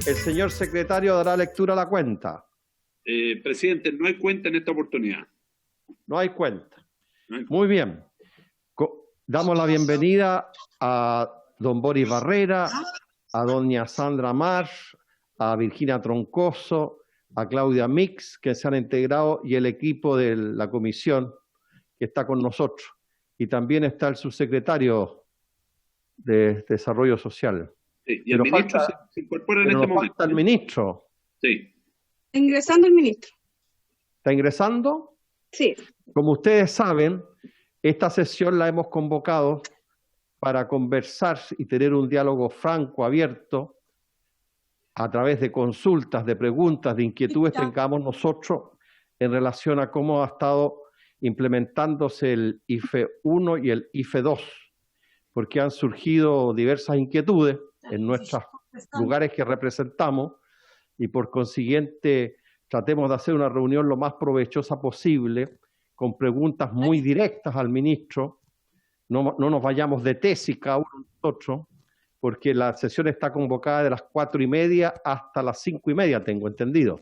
El señor secretario dará lectura a la cuenta. Presidente, no hay cuenta en esta oportunidad. No hay cuenta. No hay cuenta. Muy bien. Damos la bienvenida a don Boris Barrera, a doña Sandra Marsh, a Virginia Troncoso, a Claudia Mix, que se han integrado, y el equipo de la comisión que está con nosotros. Y también está el subsecretario de Desarrollo Social. Sí, y el ministro se incorpora en este momento. Falta el ministro. Sí. Está ingresando el ministro. ¿Está ingresando? Sí. Como ustedes saben, esta sesión la hemos convocado para conversar y tener un diálogo franco, abierto, a través de consultas, de preguntas, de inquietudes que tengamos nosotros en relación a cómo ha estado implementándose el IFE 1 y el IFE 2, porque han surgido diversas inquietudes en nuestros lugares que representamos y por consiguiente tratemos de hacer una reunión lo más provechosa posible, con preguntas muy directas al ministro. No nos vayamos de tesis cada uno de nosotros, porque la sesión está convocada de las 4:30 hasta las 5:30, tengo entendido.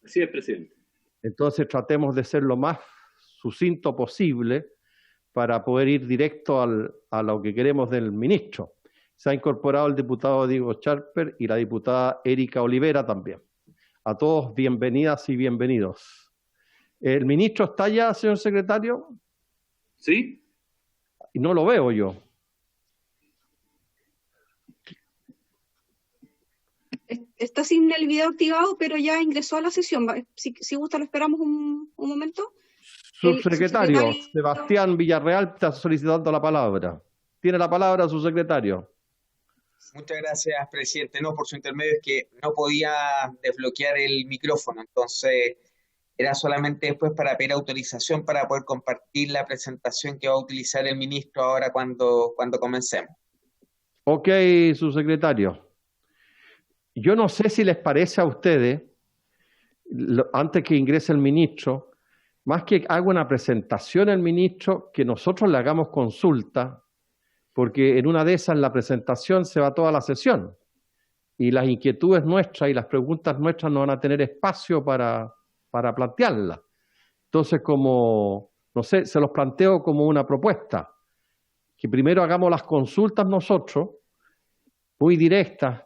Así es, presidente. Entonces tratemos de ser lo más sucinto posible para poder ir directo a lo que queremos del ministro. Se ha incorporado el diputado Diego Scharper y la diputada Erika Olivera también. A todos bienvenidas y bienvenidos. ¿El ministro está allá, señor secretario? Sí. Y no lo veo yo. Está sin el video activado, pero ya ingresó a la sesión. Si gusta, lo esperamos un momento. Subsecretario Sebastián Villarreal está solicitando la palabra. Tiene la palabra su secretario. Muchas gracias, presidente. No, por su intermedio es que no podía desbloquear el micrófono, entonces era solamente después para pedir autorización para poder compartir la presentación que va a utilizar el ministro ahora cuando comencemos. Ok, subsecretario. Yo no sé si les parece a ustedes, antes que ingrese el ministro, más que haga una presentación al ministro, que nosotros le hagamos consulta, porque en una de esas, en la presentación, se va toda la sesión. Y las inquietudes nuestras y las preguntas nuestras no van a tener espacio para plantearlas. Entonces, como, no sé, se los planteo como una propuesta. Que primero hagamos las consultas nosotros, muy directas,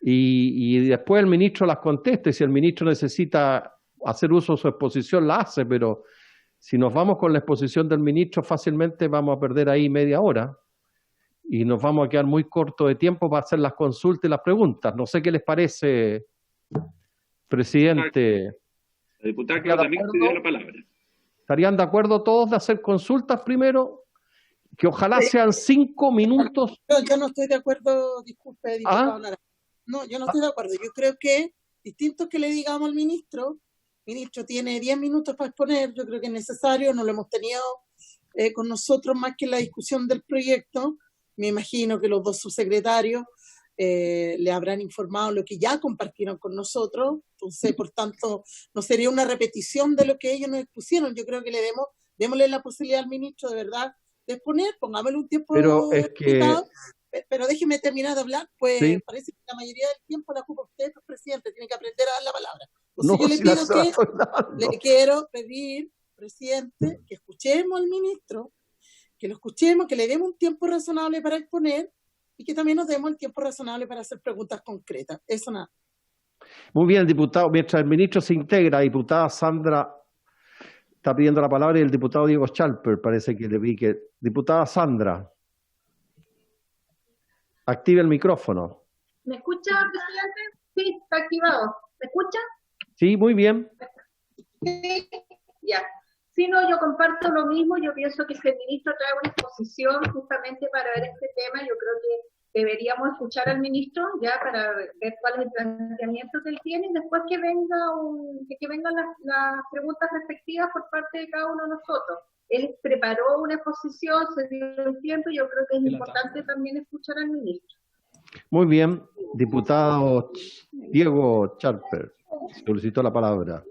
y después el ministro las conteste. Si el ministro necesita hacer uso de su exposición, la hace, pero si nos vamos con la exposición del ministro, fácilmente vamos a perder ahí media hora y nos vamos a quedar muy corto de tiempo para hacer las consultas y las preguntas. No sé qué les parece, presidente. La diputada Claudia Mix pidió la palabra. ¿Estarían de acuerdo todos de hacer consultas primero? Que ojalá sean 5 minutos. Yo no estoy de acuerdo, disculpe, diputado Lara. No, yo no estoy de acuerdo. Yo creo que distinto que le digamos al ministro tiene 10 minutos para exponer, yo creo que es necesario, no lo hemos tenido con nosotros más que en la discusión del proyecto. Me imagino que los dos subsecretarios le habrán informado lo que ya compartieron con nosotros, entonces, por tanto, no sería una repetición de lo que ellos nos expusieron. Yo creo que démosle la posibilidad al ministro de verdad de exponer, pongámosle un tiempo. Pero déjeme terminar de hablar, pues sí. Parece que la mayoría del tiempo la ocupa usted, pues, presidente, tiene que aprender a dar la palabra. Entonces le quiero pedir, presidente, que escuchemos al ministro, que lo escuchemos, que le demos un tiempo razonable para exponer y que también nos demos el tiempo razonable para hacer preguntas concretas. Eso nada. Muy bien, diputado. Mientras el ministro se integra, diputada Sandra está pidiendo la palabra y el diputado Diego Scharper parece que le vi que... Diputada Sandra, active el micrófono. ¿Me escucha, presidente? Sí, está activado. ¿Me escucha? Sí, muy bien. Sí, ya. Sí, no, yo comparto lo mismo. Yo pienso que si el ministro trae una exposición justamente para ver este tema, yo creo que deberíamos escuchar al ministro ya para ver cuál es el planteamiento que él tiene y después que vengan las preguntas respectivas por parte de cada uno de nosotros. Él preparó una exposición, se dio el tiempo y yo creo que es importante también escuchar al ministro. Muy bien, diputado Diego Scharper solicitó la palabra.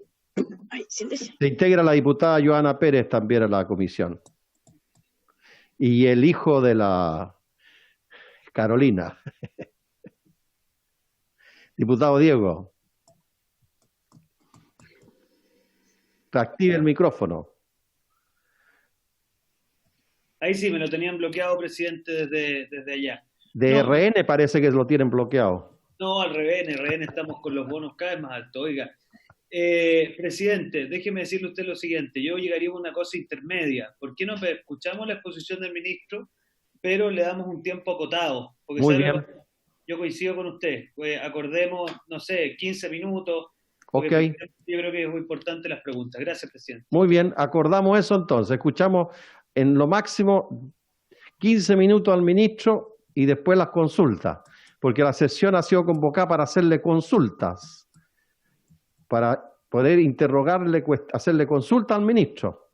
Se integra la diputada Joana Pérez también a la comisión. Y el hijo de la Carolina. Diputado Diego. Reactive el micrófono. Ahí sí, me lo tenían bloqueado, presidente, desde allá. De RN parece que lo tienen bloqueado. No, al revés, en RN estamos con los bonos cada vez más altos. Oiga, presidente, déjeme decirle a usted lo siguiente. Yo llegaría a una cosa intermedia. ¿Por qué no escuchamos la exposición del ministro, pero le damos un tiempo acotado? Porque muy bien. Yo coincido con usted. Acordemos, no sé, 15 minutos. Ok. Yo creo que es muy importante las preguntas. Gracias, presidente. Muy bien, acordamos eso entonces. Escuchamos en lo máximo 15 minutos al ministro y después las consultas, porque la sesión ha sido convocada para hacerle consultas, para poder interrogarle, hacerle consulta al ministro.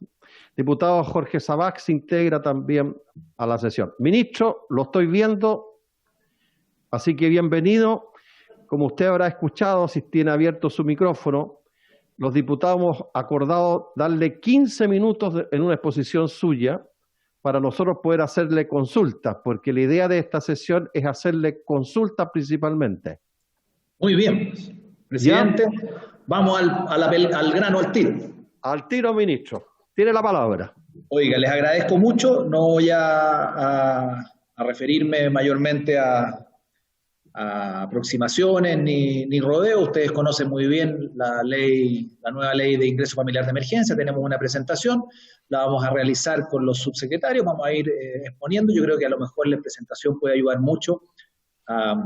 Diputado Jorge Sabac se integra también a la sesión. Ministro, lo estoy viendo, así que bienvenido. Como usted habrá escuchado, si tiene abierto su micrófono, los diputados hemos acordado darle 15 minutos en una exposición suya para nosotros poder hacerle consultas, porque la idea de esta sesión es hacerle consultas principalmente. Muy bien, presidente. ¿Ya? Vamos al grano, al tiro. Al tiro, ministro. Tiene la palabra. Oiga, les agradezco mucho. No voy a referirme mayormente a aproximaciones ni rodeos. Ustedes conocen muy bien la nueva ley de ingreso familiar de emergencia. Tenemos una presentación, la vamos a realizar con los subsecretarios, vamos a ir exponiendo. Yo creo que a lo mejor la presentación puede ayudar mucho a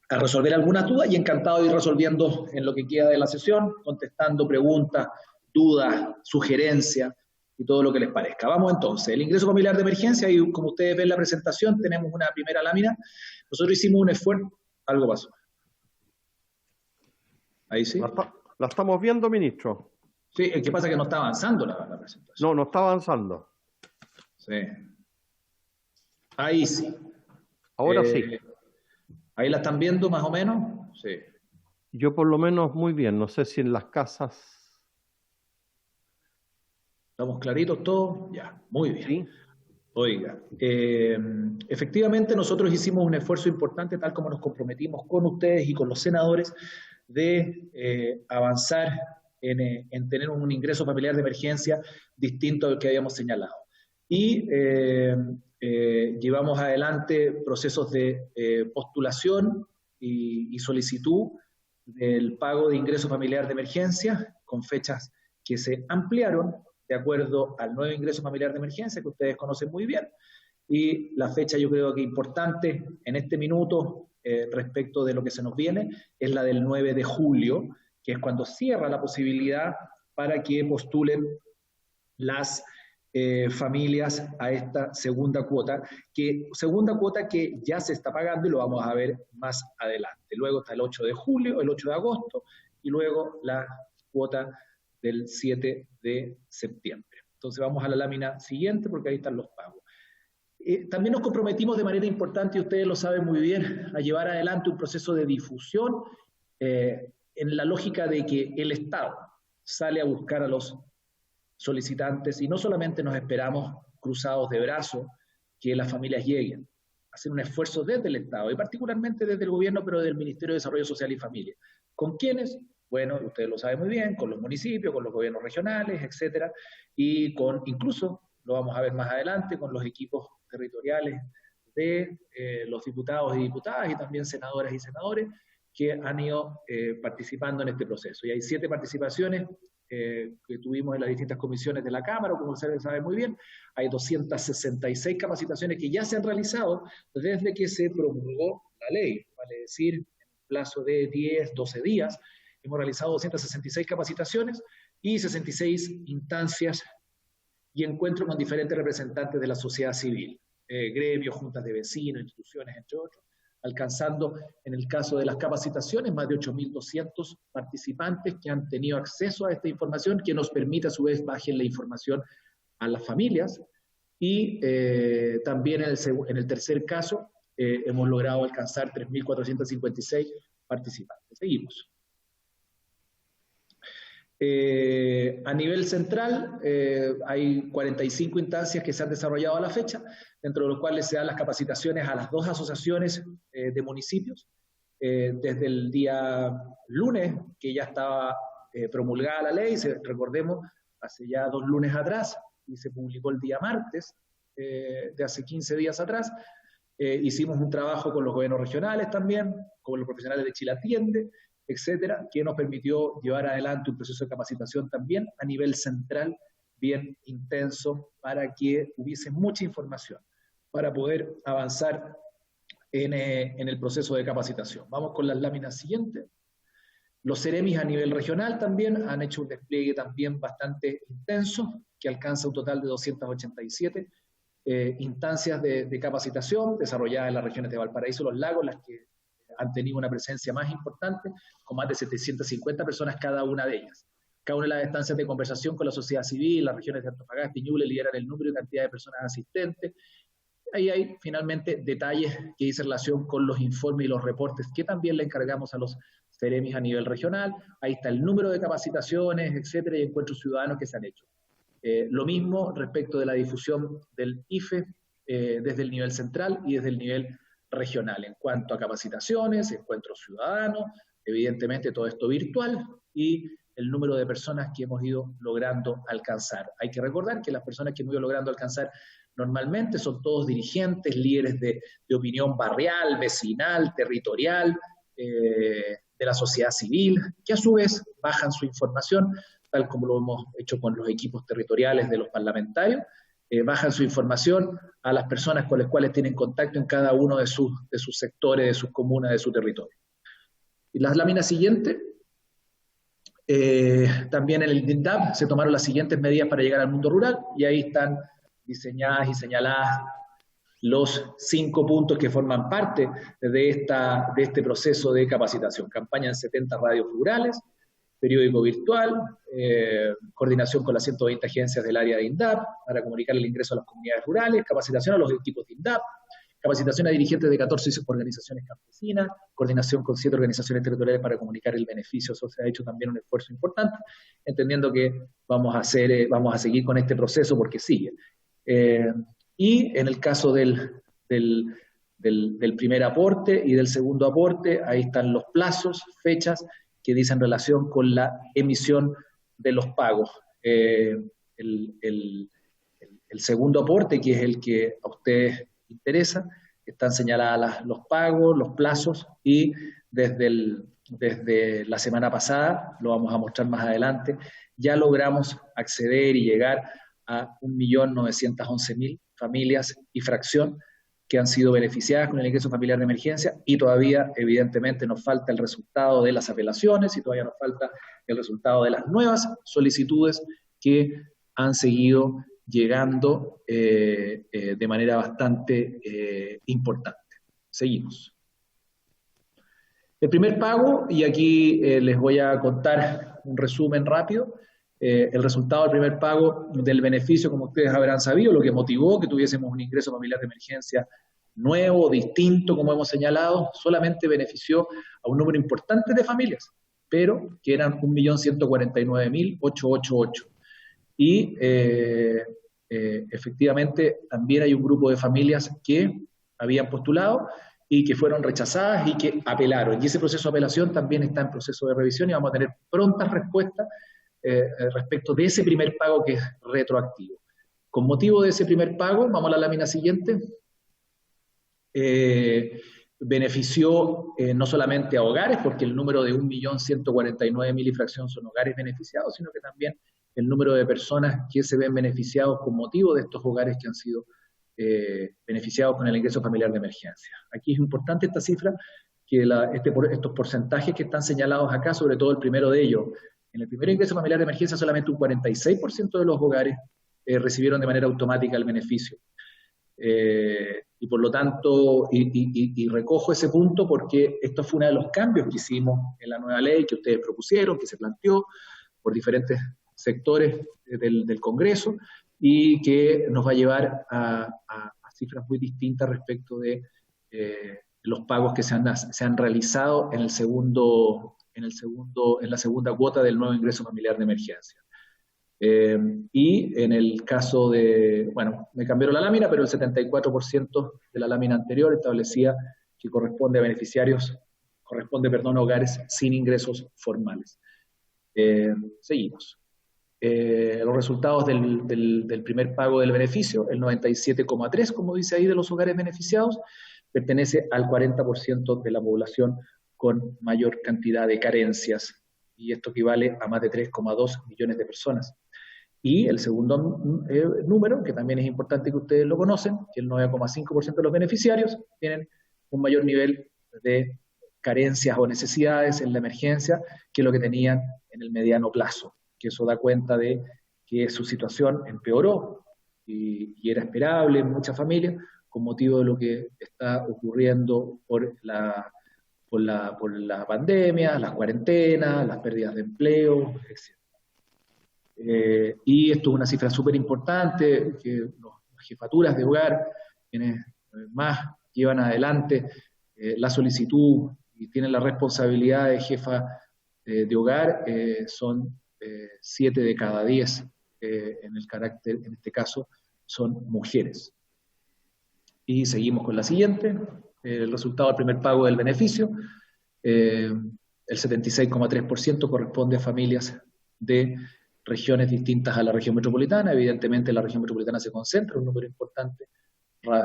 resolver algunas dudas, y encantado de ir resolviendo en lo que queda de la sesión, contestando preguntas, dudas, sugerencias y todo lo que les parezca. Vamos entonces, el ingreso familiar de emergencia, y como ustedes ven en la presentación, tenemos una primera lámina. Nosotros hicimos un esfuerzo. Algo pasó. Ahí sí. La estamos viendo, ministro. Sí, ¿qué pasa? Que no está avanzando la presentación. No está avanzando. Sí. Ahí sí. Ahora sí. ¿Ahí la están viendo más o menos? Sí. Yo por lo menos muy bien. No sé si en las casas... ¿Estamos claritos todos? Ya, muy bien. ¿Sí? Oiga, efectivamente nosotros hicimos un esfuerzo importante, tal como nos comprometimos con ustedes y con los senadores, de avanzar en tener un ingreso familiar de emergencia distinto al que habíamos señalado. Y llevamos adelante procesos de postulación y solicitud del pago de ingreso familiar de emergencia con fechas que se ampliaron de acuerdo al nuevo ingreso familiar de emergencia, que ustedes conocen muy bien. Y la fecha, yo creo que importante en este minuto respecto de lo que se nos viene, es la del 9 de julio, que es cuando cierra la posibilidad para que postulen las familias a esta segunda cuota que ya se está pagando, y lo vamos a ver más adelante. Luego está el 8 de julio, el 8 de agosto, y luego la cuota del 7 de septiembre. Entonces vamos a la lámina siguiente, porque ahí están los pagos. También nos comprometimos de manera importante, y ustedes lo saben muy bien, a llevar adelante un proceso de difusión en la lógica de que el Estado sale a buscar a los solicitantes, y no solamente nos esperamos cruzados de brazos que las familias lleguen. Hacer un esfuerzo desde el Estado, y particularmente desde el gobierno, pero del Ministerio de Desarrollo Social y Familia. ¿Con quiénes? Bueno, ustedes lo saben muy bien, con los municipios, con los gobiernos regionales, etcétera, y con, incluso, lo vamos a ver más adelante, con los equipos territoriales de los diputados y diputadas, y también senadoras y senadores, que han ido participando en este proceso. Y hay 7 participaciones que tuvimos en las distintas comisiones de la Cámara, como ustedes saben muy bien. Hay 266 capacitaciones que ya se han realizado desde que se promulgó la ley, vale decir, en un plazo de 10, 12 días, hemos realizado 266 capacitaciones y 66 instancias y encuentros con diferentes representantes de la sociedad civil, gremios, juntas de vecinos, instituciones, entre otros, alcanzando, en el caso de las capacitaciones, más de 8.200 participantes que han tenido acceso a esta información, que nos permite a su vez bajar la información a las familias. Y también en el tercer caso hemos logrado alcanzar 3.456 participantes. Seguimos. A nivel central hay 45 instancias que se han desarrollado a la fecha, dentro de los cuales se dan las capacitaciones a las 2 asociaciones de municipios, desde el día lunes, que ya estaba promulgada la ley, recordemos, hace ya 2 lunes atrás, y se publicó el día martes, de hace 15 días atrás. Hicimos un trabajo con los gobiernos regionales también, con los profesionales de Chile Atiende, etcétera, que nos permitió llevar adelante un proceso de capacitación también a nivel central, bien intenso, para que hubiese mucha información, para poder avanzar en el proceso de capacitación. Vamos con las láminas siguientes. Los Ceremis a nivel regional también han hecho un despliegue también bastante intenso, que alcanza un total de 287 instancias de capacitación desarrolladas en las regiones de Valparaíso y Los Lagos, las que han tenido una presencia más importante, con más de 750 personas cada una de ellas. Cada una de las instancias de conversación con la sociedad civil, las regiones de Antofagasta y Ñuble lideran el número y cantidad de personas asistentes. Ahí hay finalmente detalles que dicen relación con los informes y los reportes que también le encargamos a los Ceremis a nivel regional. Ahí está el número de capacitaciones, etcétera, y encuentros ciudadanos que se han hecho. Lo mismo respecto de la difusión del IFE desde el nivel central y desde el nivel regional, en cuanto a capacitaciones, encuentros ciudadanos, evidentemente todo esto virtual, y el número de personas que hemos ido logrando alcanzar. Hay que recordar que las personas que hemos ido logrando alcanzar normalmente son todos dirigentes, líderes de opinión barrial, vecinal, territorial, de la sociedad civil, que a su vez bajan su información, tal como lo hemos hecho con los equipos territoriales de los parlamentarios, bajan su información a las personas con las cuales tienen contacto en cada uno de sus sectores, de sus comunas, de su territorio. Y las láminas siguientes, también en el DINDAP se tomaron las siguientes medidas para llegar al mundo rural, y ahí están diseñadas y señaladas los 5 puntos que forman parte de este proceso de capacitación. Campaña en 70 radios rurales, periódico virtual, coordinación con las 120 agencias del área de INDAP para comunicar el ingreso a las comunidades rurales, capacitación a los equipos de INDAP, capacitación a dirigentes de 14 organizaciones campesinas, coordinación con 7 organizaciones territoriales para comunicar el beneficio. Eso se ha hecho también un esfuerzo importante, entendiendo que vamos a seguir con este proceso porque sigue. Y en el caso del primer aporte y del segundo aporte, ahí están los plazos, fechas, que dicen relación con la emisión de los pagos. El segundo aporte, que es el que a ustedes interesa, están señaladas los pagos, los plazos, y desde la semana pasada, lo vamos a mostrar más adelante, ya logramos acceder y llegar a 1.911.000 familias y fracción que han sido beneficiadas con el ingreso familiar de emergencia, y todavía evidentemente nos falta el resultado de las apelaciones y todavía nos falta el resultado de las nuevas solicitudes que han seguido llegando de manera bastante importante. Seguimos. El primer pago, y aquí les voy a contar un resumen rápido. El resultado del primer pago del beneficio, como ustedes habrán sabido, lo que motivó que tuviésemos un ingreso familiar de emergencia nuevo, distinto, como hemos señalado, solamente benefició a un número importante de familias, pero que eran 1.149.888. Y efectivamente también hay un grupo de familias que habían postulado y que fueron rechazadas y que apelaron. Y ese proceso de apelación también está en proceso de revisión y vamos a tener prontas respuestas respecto de ese primer pago que es retroactivo. Con motivo de ese primer pago, vamos a la lámina siguiente, benefició no solamente a hogares, porque el número de 1.149.000 y fracción son hogares beneficiados, sino que también el número de personas que se ven beneficiados con motivo de estos hogares que han sido beneficiados con el ingreso familiar de emergencia. Aquí es importante esta cifra, que estos porcentajes que están señalados acá, sobre todo el primero de ellos. En el primer ingreso familiar de emergencia solamente un 46% de los hogares recibieron de manera automática el beneficio. Y por lo tanto, y recojo ese punto porque esto fue uno de los cambios que hicimos en la nueva ley que ustedes propusieron, que se planteó por diferentes sectores del Congreso y que nos va a llevar a cifras muy distintas respecto de los pagos que se han realizado en la segunda cuota del nuevo ingreso familiar de emergencia. Y en el caso de, bueno, me cambiaron la lámina, pero el 74% de la lámina anterior establecía que corresponde a beneficiarios corresponde, perdón, a hogares sin ingresos formales. Seguimos. Los resultados del primer pago del beneficio, el 97,3%, como dice ahí, de los hogares beneficiados, pertenece al 40% de la población con mayor cantidad de carencias, y esto equivale a más de 3,2 millones de personas. Y el segundo número, que también es importante que ustedes lo conocen, que el 9,5% de los beneficiarios tienen un mayor nivel de carencias o necesidades en la emergencia que lo que tenían en el mediano plazo, que eso da cuenta de que su situación empeoró y era esperable en muchas familias con motivo de lo que está ocurriendo por la pandemia, las cuarentenas, las pérdidas de empleo, etc. Y esto es una cifra súper importante, que las jefaturas de hogar, quienes más llevan adelante la solicitud y tienen la responsabilidad de jefa de hogar, son 7 de cada 10 en este caso, son mujeres. Y seguimos con la siguiente, el resultado del primer pago del beneficio, el 76,3% corresponde a familias de regiones distintas a la región metropolitana. Evidentemente la región metropolitana se concentra un número importante, por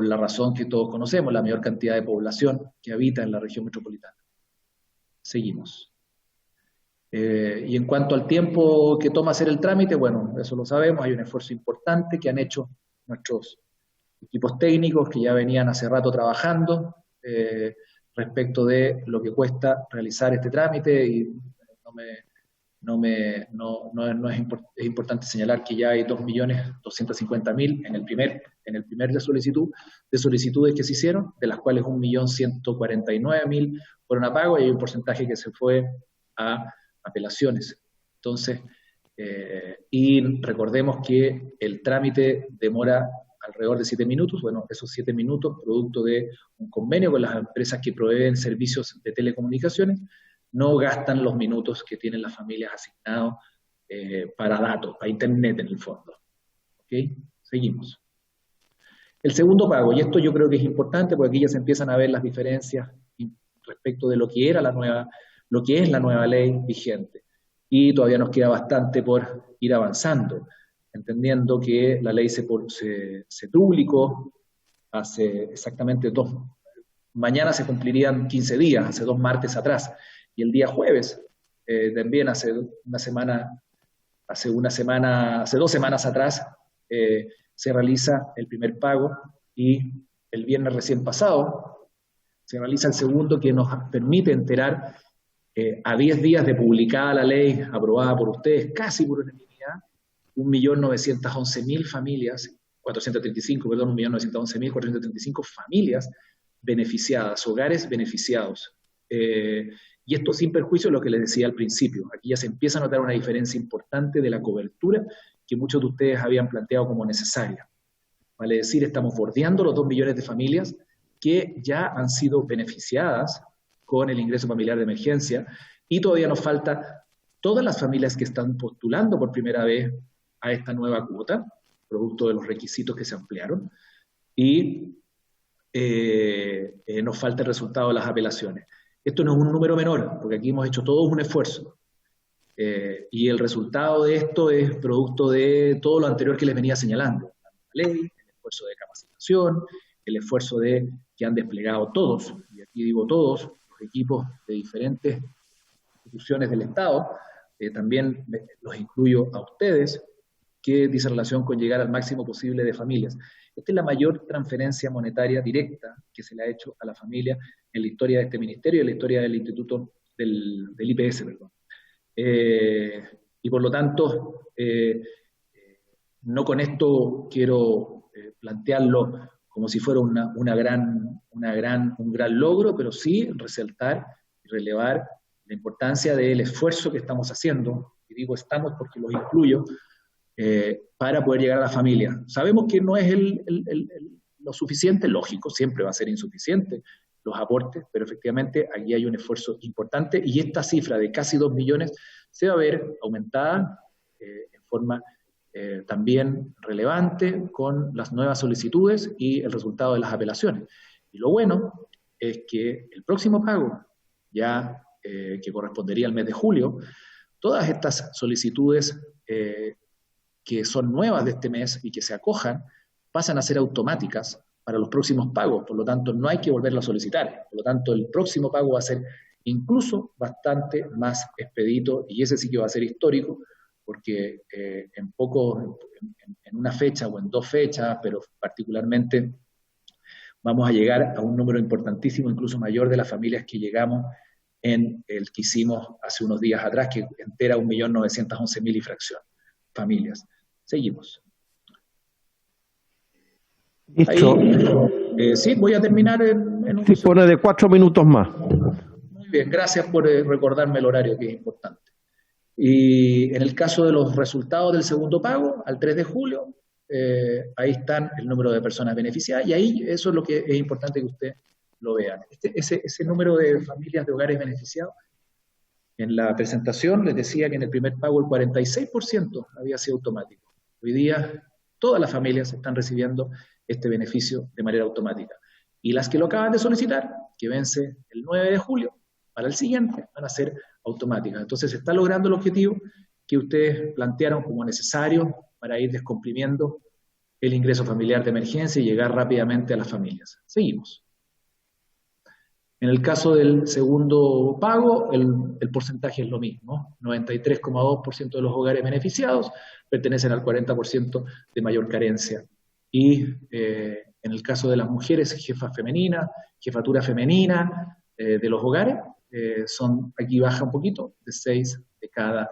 la razón que todos conocemos, la mayor cantidad de población que habita en la región metropolitana. Seguimos. Y en cuanto al tiempo que toma hacer el trámite, bueno, eso lo sabemos, hay un esfuerzo importante que han hecho nuestros equipos técnicos que ya venían hace rato trabajando respecto de lo que cuesta realizar este trámite, y es importante señalar que ya hay 2.250.000 en el primer de solicitudes que se hicieron, de las cuales 1.149.000 fueron a pago, y hay un porcentaje que se fue a apelaciones. Entonces, y recordemos que el trámite demora alrededor de 7 minutos, bueno, esos 7 minutos, producto de un convenio con las empresas que proveen servicios de telecomunicaciones, no gastan los minutos que tienen las familias asignados para datos, para internet en el fondo. ¿Ok? Seguimos. El segundo pago, y esto yo creo que es importante porque aquí ya se empiezan a ver las diferencias respecto de lo que es la nueva ley vigente. Y todavía nos queda bastante por ir avanzando, entendiendo que la ley se publicó hace exactamente mañana se cumplirían 15 días, hace 2 martes atrás, y el día jueves, también hace 2 semanas atrás, se realiza el primer pago, y el viernes recién pasado se realiza el segundo, que nos permite enterar a 10 días de publicada la ley, aprobada por ustedes, casi por unanimidad, 1.911.000 familias, 1.911.435 familias beneficiadas, hogares beneficiados. Y esto sin perjuicio de lo que les decía al principio. Aquí ya se empieza a notar una diferencia importante de la cobertura que muchos de ustedes habían planteado como necesaria. Vale decir, estamos bordeando los 2 millones de familias que ya han sido beneficiadas con el ingreso familiar de emergencia, y todavía nos falta todas las familias que están postulando por primera vez a esta nueva cuota, producto de los requisitos que se ampliaron, y nos falta el resultado de las apelaciones. Esto no es un número menor, porque aquí hemos hecho todos un esfuerzo, y el resultado de esto es producto de todo lo anterior que les venía señalando: la ley, el esfuerzo de capacitación, el esfuerzo que han desplegado todos, y aquí digo todos, los equipos de diferentes instituciones del Estado, también los incluyo a ustedes, que dice relación con llegar al máximo posible de familias. Esta es la mayor transferencia monetaria directa que se le ha hecho a la familia en la historia de este ministerio y en la historia del Instituto del IPS, perdón. Y por lo tanto, no con esto quiero plantearlo como si fuera un gran logro, pero sí resaltar y relevar la importancia del esfuerzo que estamos haciendo, y digo estamos porque los incluyo, para poder llegar a la familia. Sabemos que no es lo suficiente, lógico, siempre va a ser insuficiente los aportes, pero efectivamente aquí hay un esfuerzo importante, y esta cifra de casi 2 millones se va a ver aumentada en forma también relevante con las nuevas solicitudes y el resultado de las apelaciones. Y lo bueno es que el próximo pago, ya que correspondería al mes de julio, todas estas solicitudes que son nuevas de este mes y que se acojan, pasan a ser automáticas para los próximos pagos, por lo tanto no hay que volverlo a solicitar, por lo tanto el próximo pago va a ser incluso bastante más expedito, y ese sí que va a ser histórico, porque en una fecha o en 2 fechas, pero particularmente vamos a llegar a un número importantísimo, incluso mayor de las familias que llegamos en el que hicimos hace unos días atrás, que entera 1.911.000 y fracción familias. Seguimos. Listo. Ahí, sí, voy a terminar en un... Dispone de 4 minutos más. Muy bien, gracias por recordarme el horario, que es importante. Y en el caso de los resultados del segundo pago, al 3 de julio, ahí están el número de personas beneficiadas, y ahí eso es lo que es importante que usted lo vean. Ese número de familias de hogares beneficiados, en la presentación les decía que en el primer pago el 46% había sido automático. Hoy día todas las familias están recibiendo este beneficio de manera automática. Y las que lo acaban de solicitar, que vence el 9 de julio, para el siguiente van a ser automáticas. Entonces se está logrando el objetivo que ustedes plantearon como necesario para ir descomprimiendo el ingreso familiar de emergencia y llegar rápidamente a las familias. Seguimos. En el caso del segundo pago, el porcentaje es lo mismo. 93,2% de los hogares beneficiados pertenecen al 40% de mayor carencia. Y en el caso de las mujeres, jefatura femenina de los hogares, aquí baja un poquito, de 6 de cada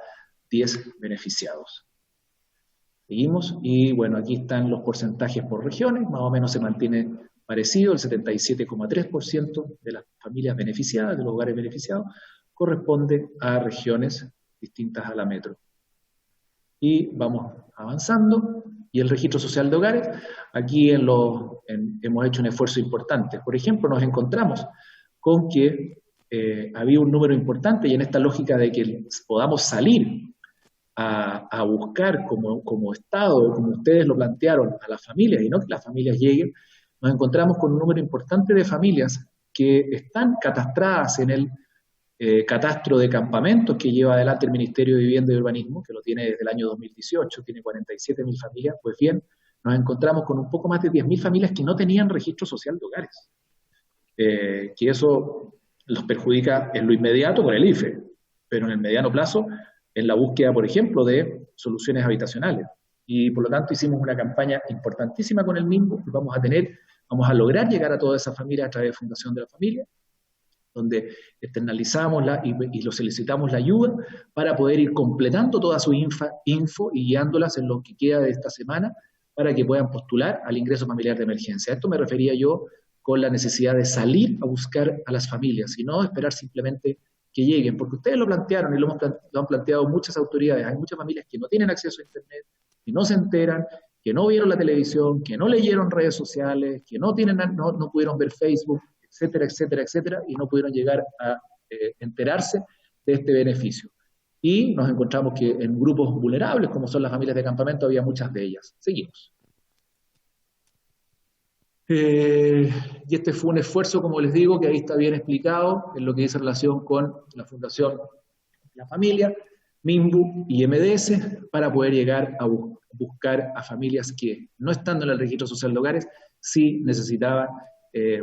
10 beneficiados. Seguimos, y bueno, aquí están los porcentajes por regiones, más o menos se mantiene parecido, el 77,3% de las familias beneficiadas, de los hogares beneficiados, corresponde a regiones distintas a la metro. Y vamos avanzando, y el registro social de hogares, aquí hemos hecho un esfuerzo importante. Por ejemplo, nos encontramos con que había un número importante, y en esta lógica de que podamos salir a buscar como Estado, como ustedes lo plantearon, a las familias, y no que las familias lleguen, nos encontramos con un número importante de familias que están catastradas en el catastro de campamentos que lleva adelante el Ministerio de Vivienda y Urbanismo, que lo tiene desde el año 2018, tiene 47.000 familias. Pues bien, nos encontramos con un poco más de 10.000 familias que no tenían registro social de hogares. Que eso los perjudica en lo inmediato con el IFE, pero en el mediano plazo, en la búsqueda, por ejemplo, de soluciones habitacionales. Y por lo tanto hicimos una campaña importantísima con el MIMBU, que vamos a lograr llegar a toda esa familia a través de Fundación de la Familia, donde externalizamos y lo solicitamos la ayuda para poder ir completando toda su info y guiándolas en lo que queda de esta semana para que puedan postular al ingreso familiar de emergencia. A esto me refería yo con la necesidad de salir a buscar a las familias y no esperar simplemente que lleguen, porque ustedes lo plantearon y lo han planteado muchas autoridades. Hay muchas familias que no tienen acceso a Internet, que no se enteran, que no vieron la televisión, que no leyeron redes sociales, que no pudieron ver Facebook, etcétera, etcétera, etcétera, y no pudieron llegar a enterarse de este beneficio. Y nos encontramos que en grupos vulnerables, como son las familias de campamento, había muchas de ellas. Seguimos. Y este fue un esfuerzo, como les digo, que ahí está bien explicado en lo que dice relación con la Fundación La Familia, MIMBU y MDS, para poder llegar a buscar a familias que, no estando en el registro social de hogares, sí necesitaban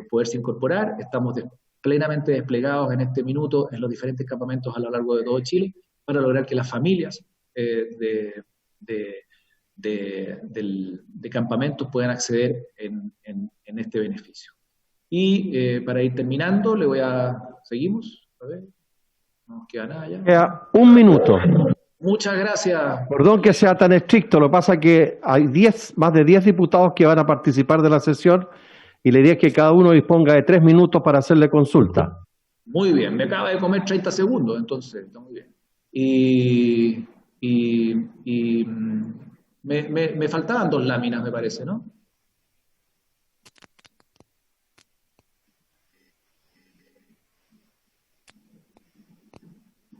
poderse incorporar. Estamos plenamente desplegados en este minuto en los diferentes campamentos a lo largo de todo Chile para lograr que las familias de campamentos puedan acceder en este beneficio. Y para ir terminando, seguimos, a ver, no nos queda nada ya. Queda un minuto. Muchas gracias. Perdón que sea tan estricto, lo que pasa es que hay más de 10 diputados que van a participar de la sesión y la idea es que cada uno disponga de 3 minutos para hacerle consulta. Muy bien, me acaba de comer 30 segundos, entonces, está muy bien. Me faltaban 2 láminas, me parece, ¿no?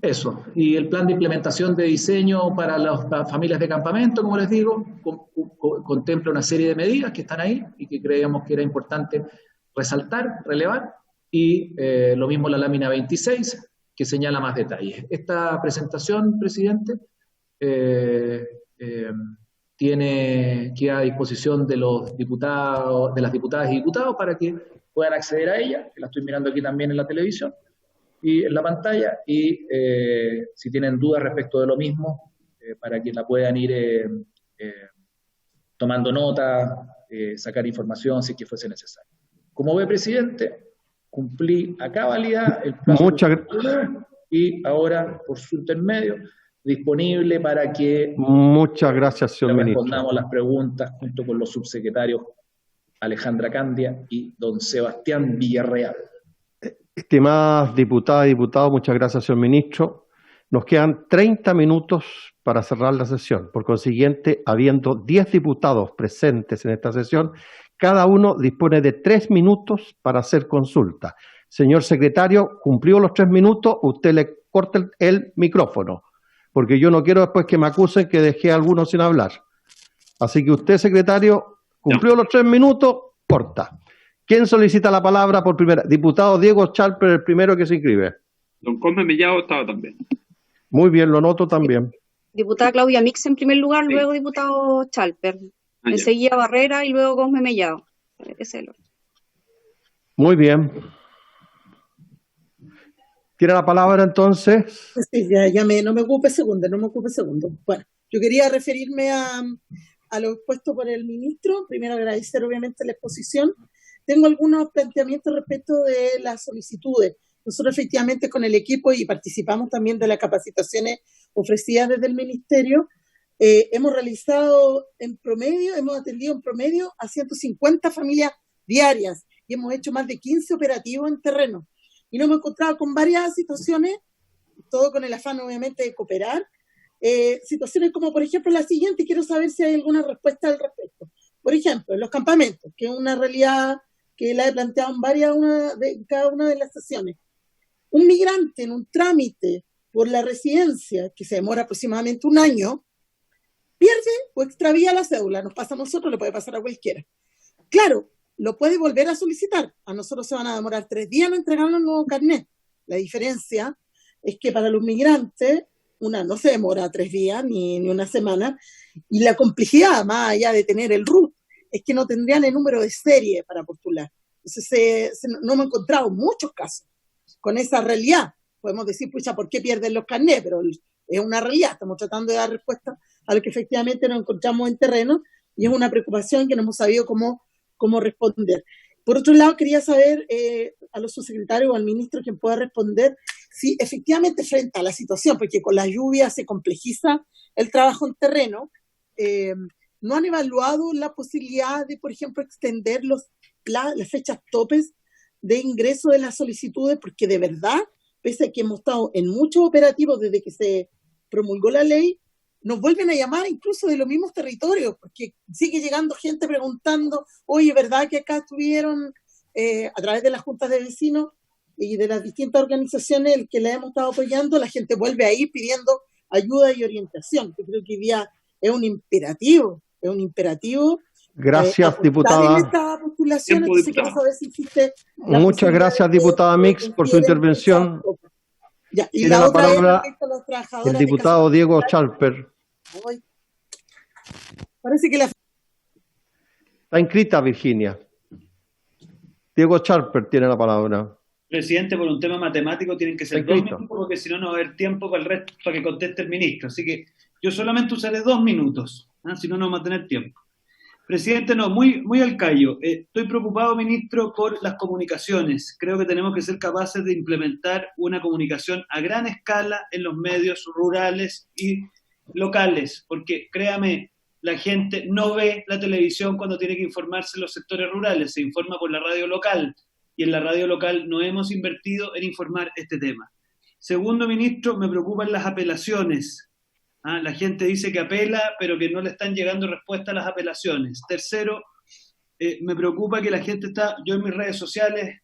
Eso, y el plan de implementación de diseño para las familias de campamento, como les digo, contempla una serie de medidas que están ahí y que creíamos que era importante resaltar, relevar, y lo mismo la lámina 26, que señala más detalles. Esta presentación, presidente, queda a disposición de los diputados, de las diputadas y diputados para que puedan acceder a ella, que la estoy mirando aquí también en la televisión y en la pantalla, y si tienen dudas respecto de lo mismo, para que la puedan ir tomando nota, sacar información si es que fuese necesario. Como ve, presidente, cumplí a cabalidad el plazo y ahora, por su intermedio, disponible para que muchas gracias, señor ministro. Respondamos las preguntas junto con los subsecretarios Alejandra Candia y don Sebastián Villarreal. Estimadas diputadas y diputados, muchas gracias, señor ministro. Nos quedan 30 minutos para cerrar la sesión. Por consiguiente, habiendo 10 diputados presentes en esta sesión, cada uno dispone de 3 minutos para hacer consulta. Señor secretario, cumplió los 3 minutos, usted le corta el micrófono, porque yo no quiero después que me acusen que dejé a algunos sin hablar. Así que usted, secretario, cumplió los 3 minutos, corta. ¿Quién solicita la palabra por primera? Diputado Diego Chalper, el primero que se inscribe. Don Cosme Mellado estaba también. Muy bien, lo noto también. Diputada Claudia Mix en primer lugar, sí. Luego diputado Chalper. Enseguida Barrera y luego Cosme Mellado. Muy bien. ¿Tiene la palabra entonces? Sí, no me ocupe segundo. Bueno, yo quería referirme a lo expuesto por el ministro. Primero agradecer obviamente la exposición. Tengo algunos planteamientos respecto de las solicitudes. Nosotros efectivamente con el equipo y participamos también de las capacitaciones ofrecidas desde el ministerio, hemos atendido en promedio a 150 familias diarias y hemos hecho más de 15 operativos en terreno. Y nos hemos encontrado con varias situaciones, todo con el afán obviamente de cooperar, situaciones como por ejemplo la siguiente, y quiero saber si hay alguna respuesta al respecto. Por ejemplo, en los campamentos, que es una realidad que la he planteado en cada una de las sesiones. Un migrante en un trámite por la residencia, que se demora aproximadamente 1 año, pierde o extravía la cédula. Nos pasa a nosotros, le puede pasar a cualquiera. Claro, lo puede volver a solicitar. A nosotros se van a demorar 3 días en entregarnos el nuevo carnet. La diferencia es que para los migrantes, una no se demora 3 días ni 1 semana, y la complejidad, más allá de tener el RUT, es que no tendrían el número de serie para postular. Entonces no hemos encontrado muchos casos con esa realidad. Podemos decir, pucha, ¿por qué pierden los carnets? Pero es una realidad. Estamos tratando de dar respuesta a lo que efectivamente nos encontramos en terreno y es una preocupación que no hemos sabido cómo responder. Por otro lado, quería saber a los subsecretarios o al ministro quien pueda responder si efectivamente frente a la situación, porque con la lluvia se complejiza el trabajo en terreno, ¿no han evaluado la posibilidad de, por ejemplo, extender las fechas topes de ingreso de las solicitudes? Porque de verdad, pese a que hemos estado en muchos operativos desde que se promulgó la ley, nos vuelven a llamar incluso de los mismos territorios, porque sigue llegando gente preguntando, oye, ¿verdad que acá estuvieron a través de las juntas de vecinos y de las distintas organizaciones el que la hemos estado apoyando? La gente vuelve a ir pidiendo ayuda y orientación. Yo creo que hoy día es un imperativo. Gracias, diputada. Muchas gracias, diputada Mix, por su intervención. Ya, y tiene la palabra el diputado Diego Chalper. Parece que está inscrita Virginia. Diego Chalper tiene la palabra. Presidente, por un tema matemático tienen que ser 2 minutos, porque si no, no va a haber tiempo para el resto, para que conteste el ministro. Así que yo solamente usaré 2 minutos, si no, no vamos a tener tiempo. Presidente, no, muy al callo. Estoy preocupado, ministro, por las comunicaciones. Creo que tenemos que ser capaces de implementar una comunicación a gran escala en los medios rurales y locales, porque créame, la gente no ve la televisión cuando tiene que informarse en los sectores rurales, se informa por la radio local, y en la radio local no hemos invertido en informar este tema. Segundo, ministro, me preocupan las apelaciones. La gente dice que apela, pero que no le están llegando respuesta a las apelaciones. Tercero, me preocupa que la gente yo en mis redes sociales,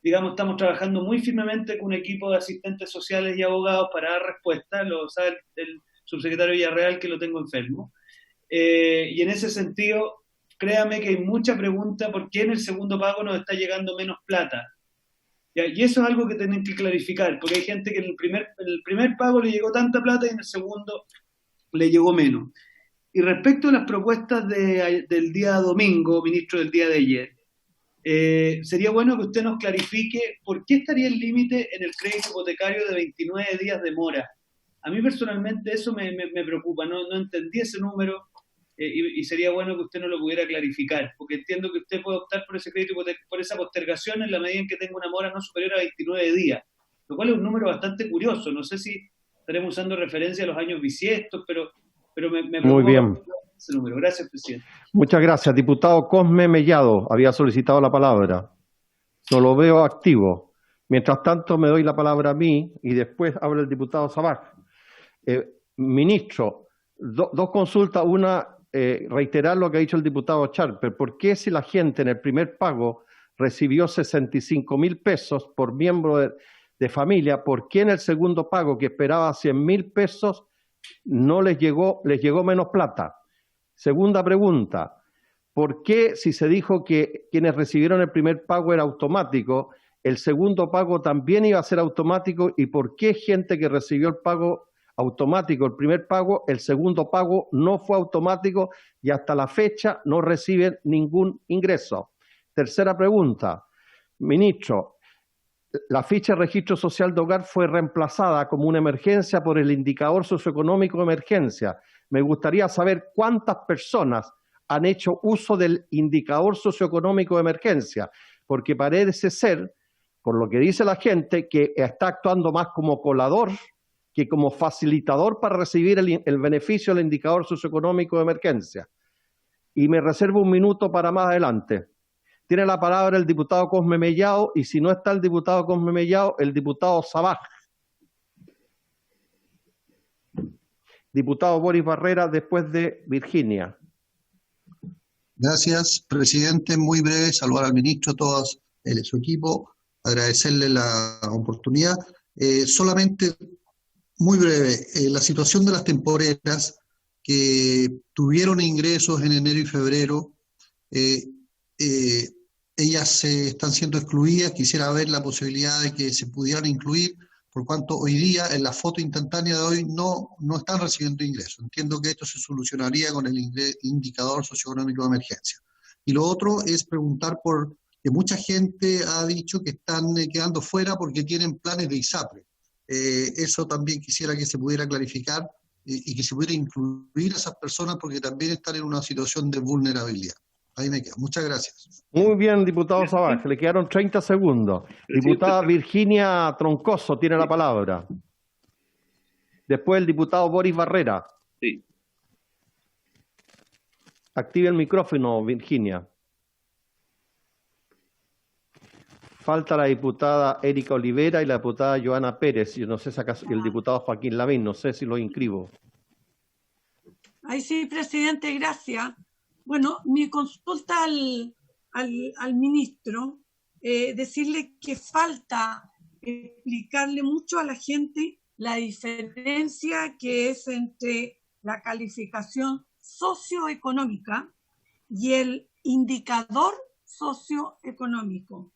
estamos trabajando muy firmemente con un equipo de asistentes sociales y abogados para dar respuesta, lo sabe el subsecretario Villarreal que lo tengo enfermo. Y en ese sentido, créame que hay mucha pregunta, ¿por qué en el segundo pago nos está llegando menos plata? Ya, y eso es algo que tienen que clarificar, porque hay gente que en el primer pago le llegó tanta plata y en el segundo le llegó menos. Y respecto a las propuestas del día domingo, ministro, del día de ayer, sería bueno que usted nos clarifique por qué estaría el límite en el crédito hipotecario de 29 días de mora. A mí personalmente eso me preocupa, no entendí ese número, y sería bueno que usted nos lo pudiera clarificar, porque entiendo que usted puede optar por ese crédito por esa postergación en la medida en que tenga una mora no superior a 29 días, lo cual es un número bastante curioso. No sé si estaremos usando referencia a los años bisiestos, pero me preocupa. Muy bien. Ese número. Gracias, presidente. Muchas gracias. Diputado Cosme Mellado había solicitado la palabra. No lo veo activo. Mientras tanto, me doy la palabra a mí y después habla el diputado Sabaj. Ministro, dos consultas. Una, reiterar lo que ha dicho el diputado Charper. ¿Por qué si la gente en el primer pago recibió 65.000 pesos por miembro de familia, por qué en el segundo pago, que esperaba 100.000 pesos, no les llegó menos plata? Segunda pregunta, ¿por qué si se dijo que quienes recibieron el primer pago era automático, el segundo pago también iba a ser automático? ¿Y por qué gente que recibió el pago automático, el primer pago, el segundo pago no fue automático y hasta la fecha no reciben ningún ingreso? Tercera pregunta, ministro, la ficha de registro social de hogar fue reemplazada como una emergencia por el indicador socioeconómico de emergencia. Me gustaría saber cuántas personas han hecho uso del indicador socioeconómico de emergencia, porque parece ser, por lo que dice la gente, que está actuando más como colador que como facilitador para recibir el beneficio del indicador socioeconómico de emergencia. Y me reservo un minuto para más adelante. Tiene la palabra el diputado Cosme Mellado, y si no está el diputado Cosme Mellado, el diputado Sabaj. Diputado Boris Barrera, después de Virginia. Gracias, presidente. Muy breve, saludar al ministro, todo su equipo, agradecerle la oportunidad. Solamente, muy breve, la situación de las temporeras que tuvieron ingresos en enero y febrero, ellas están siendo excluidas. Quisiera ver la posibilidad de que se pudieran incluir, por cuanto hoy día en la foto instantánea de hoy no están recibiendo ingresos. Entiendo que esto se solucionaría con el indicador socioeconómico de emergencia. Y lo otro es preguntar por que mucha gente ha dicho que están quedando fuera porque tienen planes de ISAPRE. Eso también quisiera que se pudiera clarificar y que se pudiera incluir a esas personas porque también están en una situación de vulnerabilidad. Ahí me quedo. Muchas gracias. Muy bien, diputado Sabaj. Le quedaron 30 segundos. Diputada Virginia Troncoso tiene la palabra. Después el diputado Boris Barrera. Sí. Active el micrófono, Virginia. Falta la diputada Erika Olivera y la diputada Joana Pérez. Yo no sé si acaso, el diputado Joaquín Lavín, no sé si lo inscribo. Ay, sí, presidente, gracias. Bueno, mi consulta al ministro, decirle que falta explicarle mucho a la gente la diferencia que es entre la calificación socioeconómica y el indicador socioeconómico.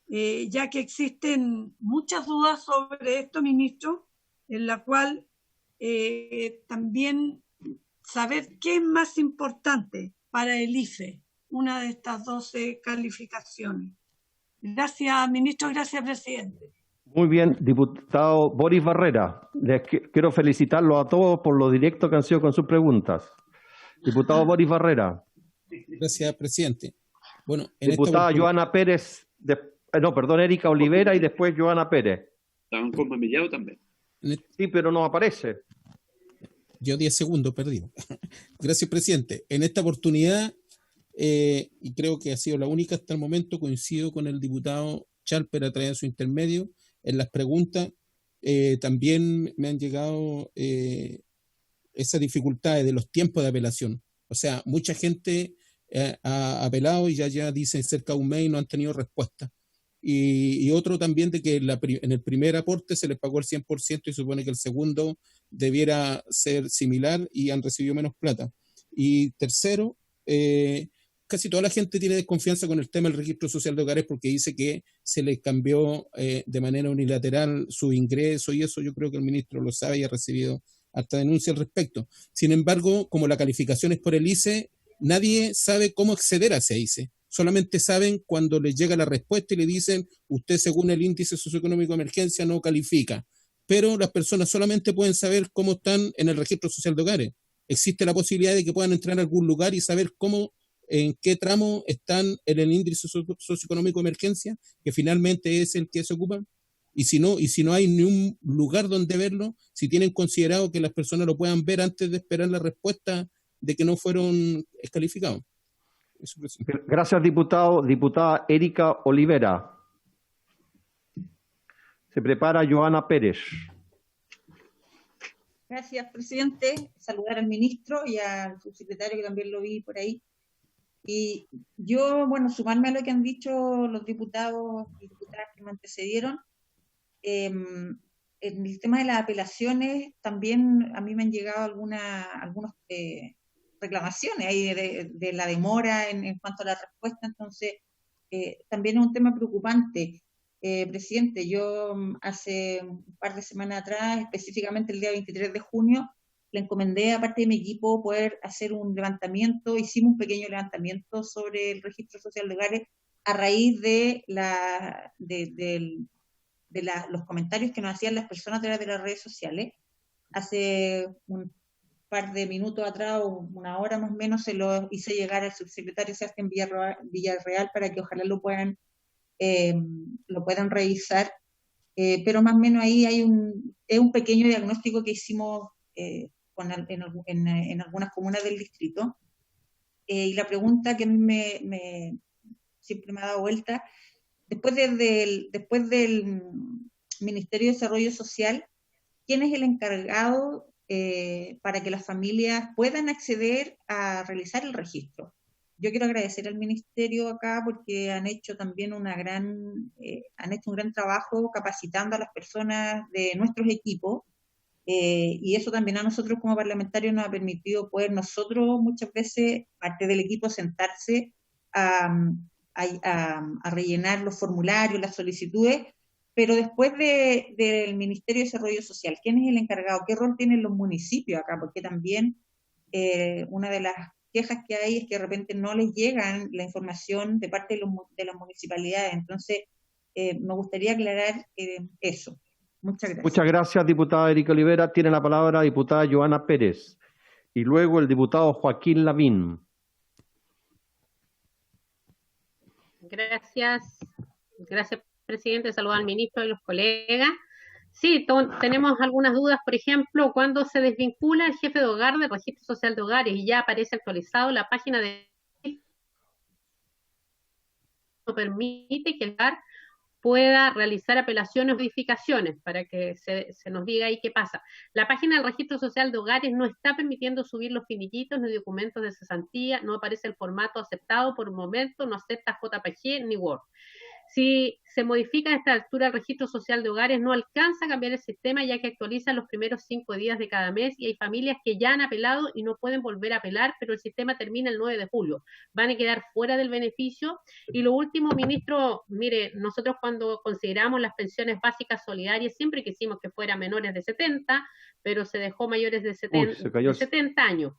Ya que existen muchas dudas sobre esto, ministro, en la cual también saber qué es más importante para el IFE, una de estas 12 calificaciones. Gracias, ministro, gracias, presidente. Muy bien, diputado Boris Barrera. Quiero felicitarlo a todos por lo directo que han sido con sus preguntas. Diputado Boris Barrera. Gracias, presidente. Bueno, diputada Joana Pérez, Erika Olivera y después Joana Pérez. Estaban con Mellado también. Sí, pero no aparece. Yo 10 segundos perdido. Gracias, presidente. En esta oportunidad, y creo que ha sido la única hasta el momento, coincido con el diputado Charper a través de su intermedio. En las preguntas también me han llegado esas dificultades de los tiempos de apelación. O sea, mucha gente ha apelado y ya dicen cerca de un mes y no han tenido respuesta. Y otro también de que en el primer aporte se les pagó el 100% y supone que el segundo debiera ser similar y han recibido menos plata. Y tercero, casi toda la gente tiene desconfianza con el tema del registro social de hogares porque dice que se les cambió de manera unilateral su ingreso y eso yo creo que el ministro lo sabe y ha recibido hasta denuncia al respecto. Sin embargo, como la calificación es por el ICE, nadie sabe cómo acceder a ese ICE. Solamente saben cuando les llega la respuesta y le dicen, usted según el índice socioeconómico de emergencia no califica. Pero las personas solamente pueden saber cómo están en el registro social de hogares. Existe la posibilidad de que puedan entrar a algún lugar y saber cómo, en qué tramo están en el índice socioeconómico de emergencia, que finalmente es el que se ocupa. Y si no hay ni un lugar donde verlo, si tienen considerado que las personas lo puedan ver antes de esperar la respuesta de que no fueron calificados. Gracias, diputado. Diputada Erika Olivera. Se prepara Joana Pérez. Gracias, presidente. Saludar al ministro y al subsecretario, que también lo vi por ahí. Y yo, bueno, sumarme a lo que han dicho los diputados y diputadas que me antecedieron. En el tema de las apelaciones, también a mí me han llegado algunas reclamaciones ahí de la demora en cuanto a la respuesta, entonces también es un tema preocupante. Presidente, yo hace un par de semanas atrás, específicamente el día 23 de junio, le encomendé a parte de mi equipo poder hacer un levantamiento, hicimos un pequeño levantamiento sobre el registro social de hogares a raíz de los comentarios que nos hacían las personas a través de las redes sociales. Hace un par de minutos atrás, o una hora más o menos, se lo hice llegar al subsecretario Sebastián Villarreal para que ojalá lo puedan revisar, pero más o menos ahí hay un pequeño diagnóstico que hicimos en algunas comunas del distrito, y la pregunta que a mí siempre me ha dado vuelta, después del Ministerio de Desarrollo Social, ¿quién es el encargado para que las familias puedan acceder a realizar el registro? Yo quiero agradecer al Ministerio acá porque han hecho también un gran trabajo capacitando a las personas de nuestros equipos, y eso también a nosotros como parlamentarios nos ha permitido poder nosotros muchas veces, parte del equipo, sentarse a rellenar los formularios, las solicitudes, pero después del Ministerio de Desarrollo Social, ¿quién es el encargado? ¿Qué rol tienen los municipios acá? Porque también una de las quejas que hay es que de repente no les llegan la información de parte de las municipalidades. Entonces, me gustaría aclarar eso. Muchas gracias. Muchas gracias, diputada Erika Olivera. Tiene la palabra la diputada Joana Pérez. Y luego el diputado Joaquín Lavín. Gracias, presidente. Saludos al ministro y los colegas. Sí, tenemos algunas dudas. Por ejemplo, cuando se desvincula el jefe de hogar del registro social de hogares y ya aparece actualizado la página de no permite que el hogar pueda realizar apelaciones o modificaciones para que se nos diga ahí qué pasa. La página del registro social de hogares no está permitiendo subir los finiquitos ni documentos de cesantía, no aparece el formato aceptado por un momento, no acepta JPG ni Word. Si se modifica a esta altura el registro social de hogares, no alcanza a cambiar el sistema, ya que actualiza los primeros 5 días de cada mes y hay familias que ya han apelado y no pueden volver a apelar, pero el sistema termina el 9 de julio. Van a quedar fuera del beneficio. Y lo último, ministro, mire, nosotros cuando consideramos las pensiones básicas solidarias, siempre quisimos que fueran menores de 70, pero se dejó mayores de 70 años.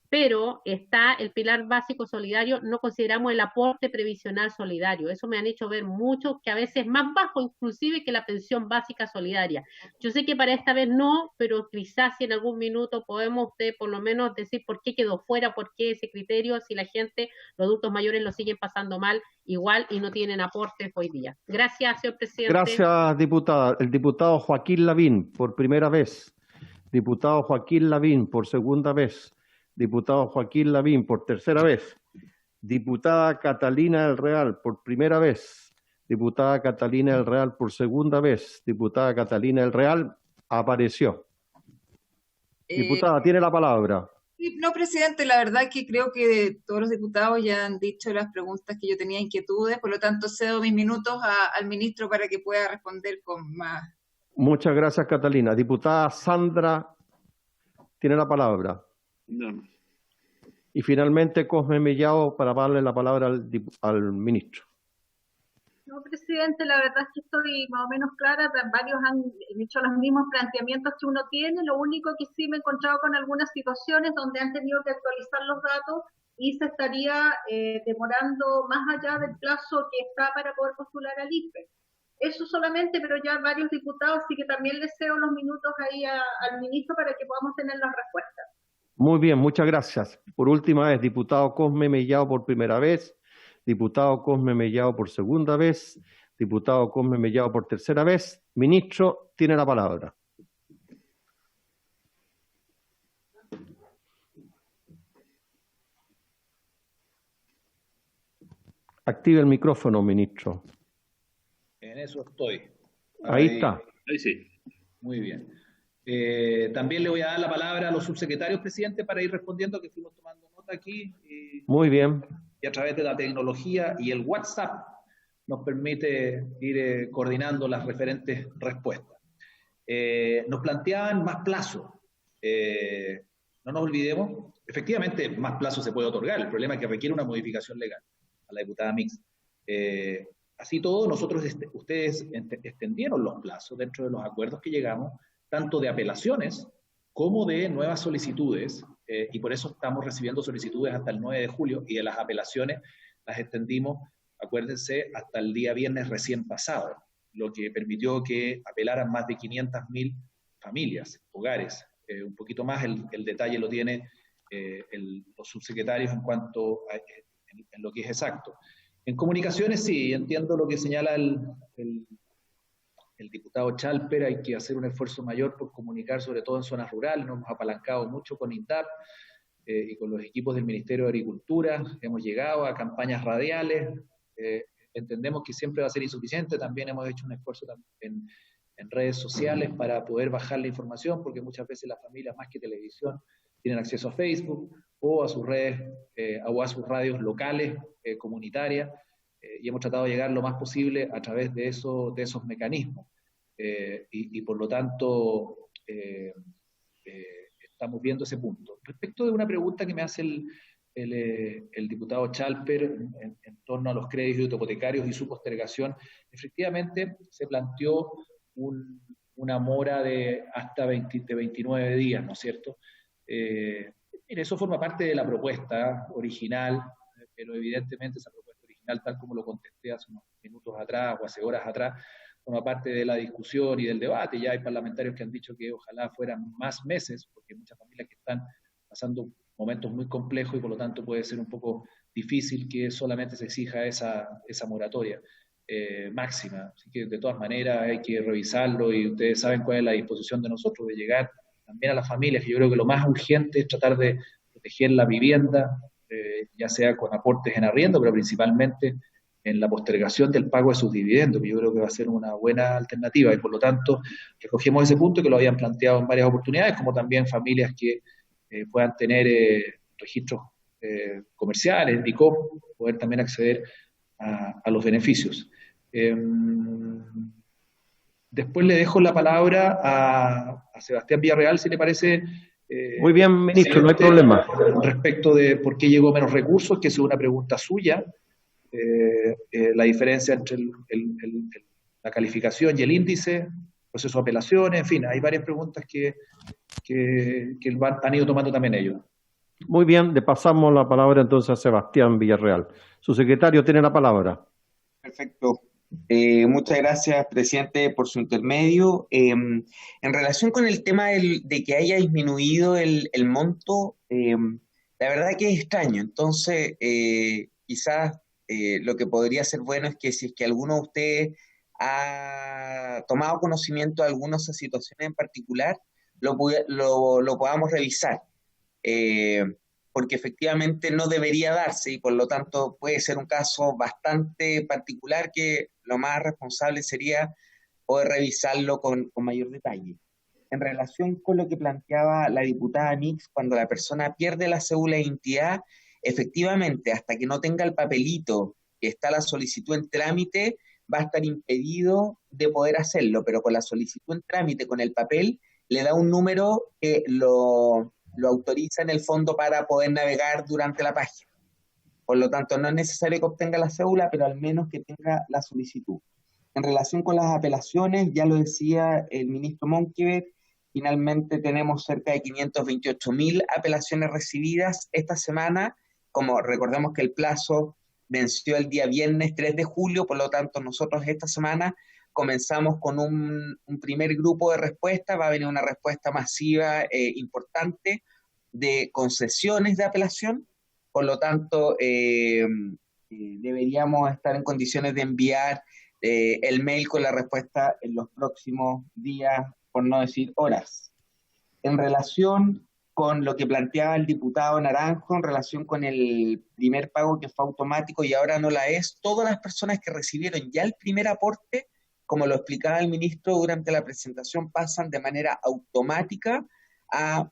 Pero está el pilar básico solidario, no consideramos el aporte previsional solidario. Eso me han hecho ver mucho, que a veces es más bajo inclusive que la pensión básica solidaria. Yo sé que para esta vez no, pero quizás si en algún minuto podemos por lo menos decir por qué quedó fuera, por qué ese criterio, si la gente, los adultos mayores lo siguen pasando mal igual y no tienen aportes hoy día. Gracias, señor presidente. Gracias, diputada. El diputado Joaquín Lavín, por primera vez. Diputado Joaquín Lavín, por segunda vez. Diputado Joaquín Lavín, por tercera vez. Diputada Catalina del Real, por primera vez. Diputada Catalina del Real, por segunda vez. Diputada Catalina del Real, apareció. Diputada, tiene la palabra. No, presidente, la verdad que creo que todos los diputados ya han dicho las preguntas que yo tenía inquietudes, por lo tanto cedo mis minutos al ministro para que pueda responder con más. Muchas gracias, Catalina. Diputada Sandra, tiene la palabra. No. Y finalmente, Cosme Mellado, para darle la palabra al ministro. No, presidente, la verdad es que estoy más o menos clara, varios han hecho los mismos planteamientos que uno tiene, lo único que sí me he encontrado con algunas situaciones donde han tenido que actualizar los datos y se estaría demorando más allá del plazo que está para poder postular al IFE. Eso solamente, pero ya varios diputados, así que también les cedo los minutos ahí al ministro para que podamos tener las respuestas. Muy bien, muchas gracias. Por última vez, diputado Cosme Mellado por primera vez, diputado Cosme Mellado por segunda vez, diputado Cosme Mellado por tercera vez. Ministro, tiene la palabra. Active el micrófono, ministro. En eso estoy. Ahí está. Ahí sí. Muy bien. También le voy a dar la palabra a los subsecretarios, presidente, para ir respondiendo, que fuimos tomando nota aquí. Muy bien. Y a través de la tecnología y el WhatsApp nos permite ir coordinando las referentes respuestas. Nos planteaban más plazo. No nos olvidemos, efectivamente, más plazo se puede otorgar. El problema es que requiere una modificación legal. A la diputada Mix. Así todo, ustedes extendieron los plazos dentro de los acuerdos que llegamos, tanto de apelaciones como de nuevas solicitudes, y por eso estamos recibiendo solicitudes hasta el 9 de julio, y de las apelaciones las extendimos, acuérdense, hasta el día viernes recién pasado, lo que permitió que apelaran más de 500.000 familias, hogares. Un poquito más el detalle lo tiene los subsecretarios en cuanto a en lo que es exacto. En comunicaciones sí, entiendo lo que señala el diputado Chalper, hay que hacer un esfuerzo mayor por comunicar, sobre todo en zonas rurales. Nos hemos apalancado mucho con INDAP y con los equipos del Ministerio de Agricultura, hemos llegado a campañas radiales, entendemos que siempre va a ser insuficiente, también hemos hecho un esfuerzo en redes sociales para poder bajar la información, porque muchas veces las familias, más que televisión, tienen acceso a Facebook o a sus redes o a sus radios locales, comunitarias, y hemos tratado de llegar lo más posible a través de esos mecanismos. Y por lo tanto, estamos viendo ese punto. Respecto de una pregunta que me hace el diputado Chalper en torno a los créditos hipotecarios y su postergación, efectivamente se planteó una mora de hasta 29 días, ¿no es cierto? Mire, eso forma parte de la propuesta original, pero evidentemente esa propuesta original, tal como lo contesté hace unos minutos atrás o hace horas atrás, forma parte de la discusión y del debate. Ya hay parlamentarios que han dicho que ojalá fueran más meses, porque hay muchas familias que están pasando momentos muy complejos y por lo tanto puede ser un poco difícil que solamente se exija esa moratoria máxima. Así que de todas maneras hay que revisarlo y ustedes saben cuál es la disposición de nosotros de llegar también a las familias, que yo creo que lo más urgente es tratar de proteger la vivienda, ya sea con aportes en arriendo, pero principalmente en la postergación del pago de sus dividendos, que yo creo que va a ser una buena alternativa, y por lo tanto recogemos ese punto que lo habían planteado en varias oportunidades, como también familias que puedan tener registros comerciales, DICOM, poder también acceder a los beneficios. Después le dejo la palabra a Sebastián Villarreal, si le parece. Muy bien, ministro, no hay problema. Respecto de por qué llegó menos recursos, que es una pregunta suya, la diferencia entre la calificación y el índice, proceso de apelaciones, en fin, hay varias preguntas que han ido tomando también ellos. Muy bien, le pasamos la palabra entonces a Sebastián Villarreal. Su secretario tiene la palabra. Perfecto. Muchas gracias, presidente, por su intermedio. En relación con el tema de que haya disminuido el monto, la verdad que es extraño. Entonces, quizás lo que podría ser bueno es que si es que alguno de ustedes ha tomado conocimiento de algunas situaciones en particular, lo podamos revisar. Porque efectivamente no debería darse y por lo tanto puede ser un caso bastante particular que lo más responsable sería poder revisarlo con mayor detalle. En relación con lo que planteaba la diputada Nix, cuando la persona pierde la cédula de identidad, efectivamente, hasta que no tenga el papelito que está la solicitud en trámite, va a estar impedido de poder hacerlo, pero con la solicitud en trámite, con el papel, le da un número que lo lo autoriza en el fondo para poder navegar durante la página. Por lo tanto, no es necesario que obtenga la cédula, pero al menos que tenga la solicitud. En relación con las apelaciones, ya lo decía el ministro Monkeberg, finalmente tenemos cerca de 528.000 apelaciones recibidas esta semana. Como recordemos que el plazo venció el día viernes 3 de julio, por lo tanto nosotros esta semana comenzamos con un primer grupo de respuestas, va a venir una respuesta masiva importante de concesiones de apelación, por lo tanto deberíamos estar en condiciones de enviar el mail con la respuesta en los próximos días, por no decir horas. En relación con lo que planteaba el diputado Naranjo, en relación con el primer pago que fue automático y ahora no la es, todas las personas que recibieron ya el primer aporte, como lo explicaba el ministro durante la presentación, pasan de manera automática a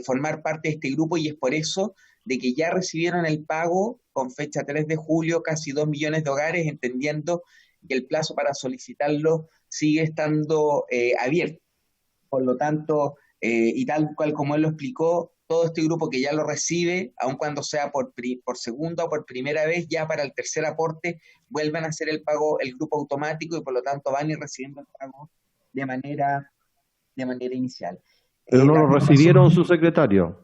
formar parte de este grupo, y es por eso de que ya recibieron el pago con fecha 3 de julio, casi 2 millones de hogares, entendiendo que el plazo para solicitarlo sigue estando abierto. Por lo tanto, y tal cual como él lo explicó, todo este grupo que ya lo recibe, aun cuando sea por segunda o por primera vez, ya para el tercer aporte vuelven a hacer el pago, el grupo automático, y por lo tanto van a ir recibiendo el pago de manera inicial. Pero no lo recibieron su secretario.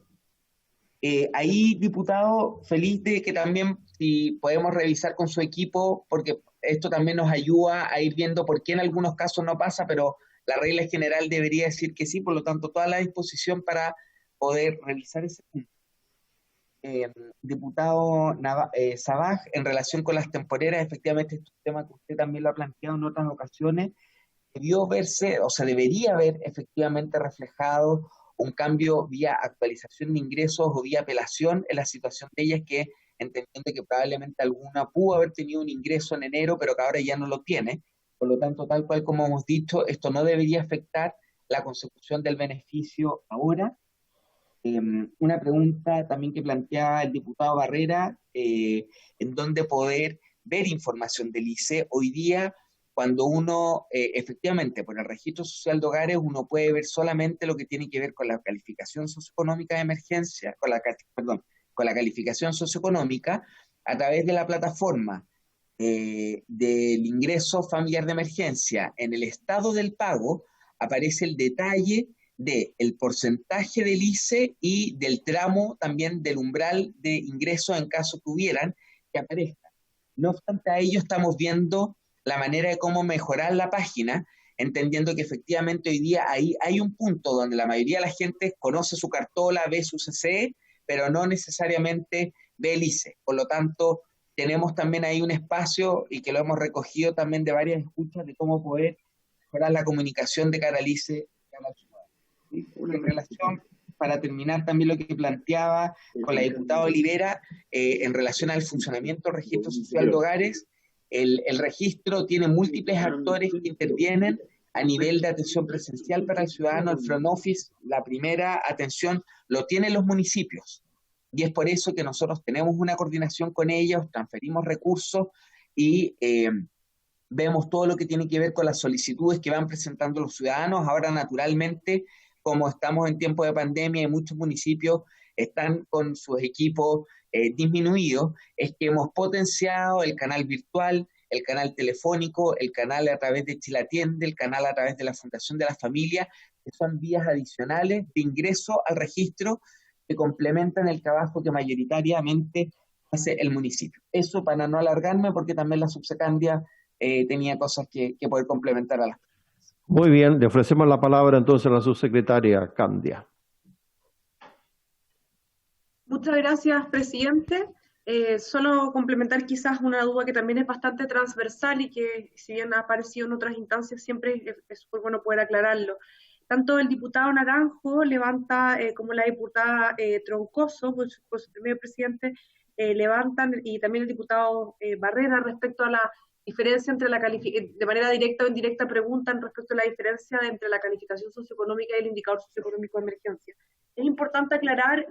Ahí, diputado, feliz de que también, si podemos revisar con su equipo, porque esto también nos ayuda a ir viendo por qué en algunos casos no pasa, pero la regla general debería decir que sí, por lo tanto, toda la disposición para poder revisar ese punto. Diputado Sabaj, en relación con las temporeras, efectivamente, este es un tema que usted también lo ha planteado en otras ocasiones, debió verse, o sea, debería haber efectivamente reflejado un cambio vía actualización de ingresos o vía apelación en la situación de ellas, que entendiendo que probablemente alguna pudo haber tenido un ingreso en enero, pero que ahora ya no lo tiene. Por lo tanto, tal cual como hemos dicho, esto no debería afectar la consecución del beneficio ahora. Una pregunta también que planteaba el diputado Barrera, en dónde poder ver información del ICE. Hoy día, cuando uno, efectivamente, por el registro social de hogares, uno puede ver solamente lo que tiene que ver con la calificación socioeconómica de emergencia, con la calificación socioeconómica, a través de la plataforma del ingreso familiar de emergencia. En el estado del pago aparece el detalle del porcentaje del ICE y del tramo también del umbral de ingreso en caso que hubieran que aparezca. No obstante, a ello estamos viendo la manera de cómo mejorar la página, entendiendo que efectivamente hoy día ahí hay un punto donde la mayoría de la gente conoce su cartola, ve su CCE, pero no necesariamente ve el ICE. Por lo tanto, tenemos también ahí un espacio, y que lo hemos recogido también de varias escuchas, de cómo poder mejorar la comunicación de cara al ICE y a la ciudad. En relación, para terminar también lo que planteaba con la diputada Olivera, en relación al funcionamiento del registro social de hogares, el registro tiene múltiples actores que intervienen a nivel de atención presencial para el ciudadano. El front office, la primera atención, lo tienen los municipios. Y es por eso que nosotros tenemos una coordinación con ellos, transferimos recursos y vemos todo lo que tiene que ver con las solicitudes que van presentando los ciudadanos. Ahora, naturalmente, como estamos en tiempo de pandemia y muchos municipios están con sus equipos disminuidos, es que hemos potenciado el canal virtual, el canal telefónico, el canal a través de Chile Atiende, el canal a través de la Fundación de la Familia, que son vías adicionales de ingreso al registro que complementan el trabajo que mayoritariamente hace el municipio. Eso para no alargarme, porque también la subsecretaria tenía cosas que poder complementar a las personas. Muy bien, le ofrecemos la palabra entonces a la subsecretaria Candia. Muchas gracias, presidente. Solo complementar quizás una duda que también es bastante transversal y que, si bien ha aparecido en otras instancias, siempre es súper bueno poder aclararlo. Tanto el diputado Naranjo levanta, como la diputada Troncoso, por su primer presidente, levantan, y también el diputado Barrera, respecto a la diferencia entre de manera directa o indirecta, preguntan respecto a la diferencia entre la calificación socioeconómica y el indicador socioeconómico de emergencia. Es importante aclarar,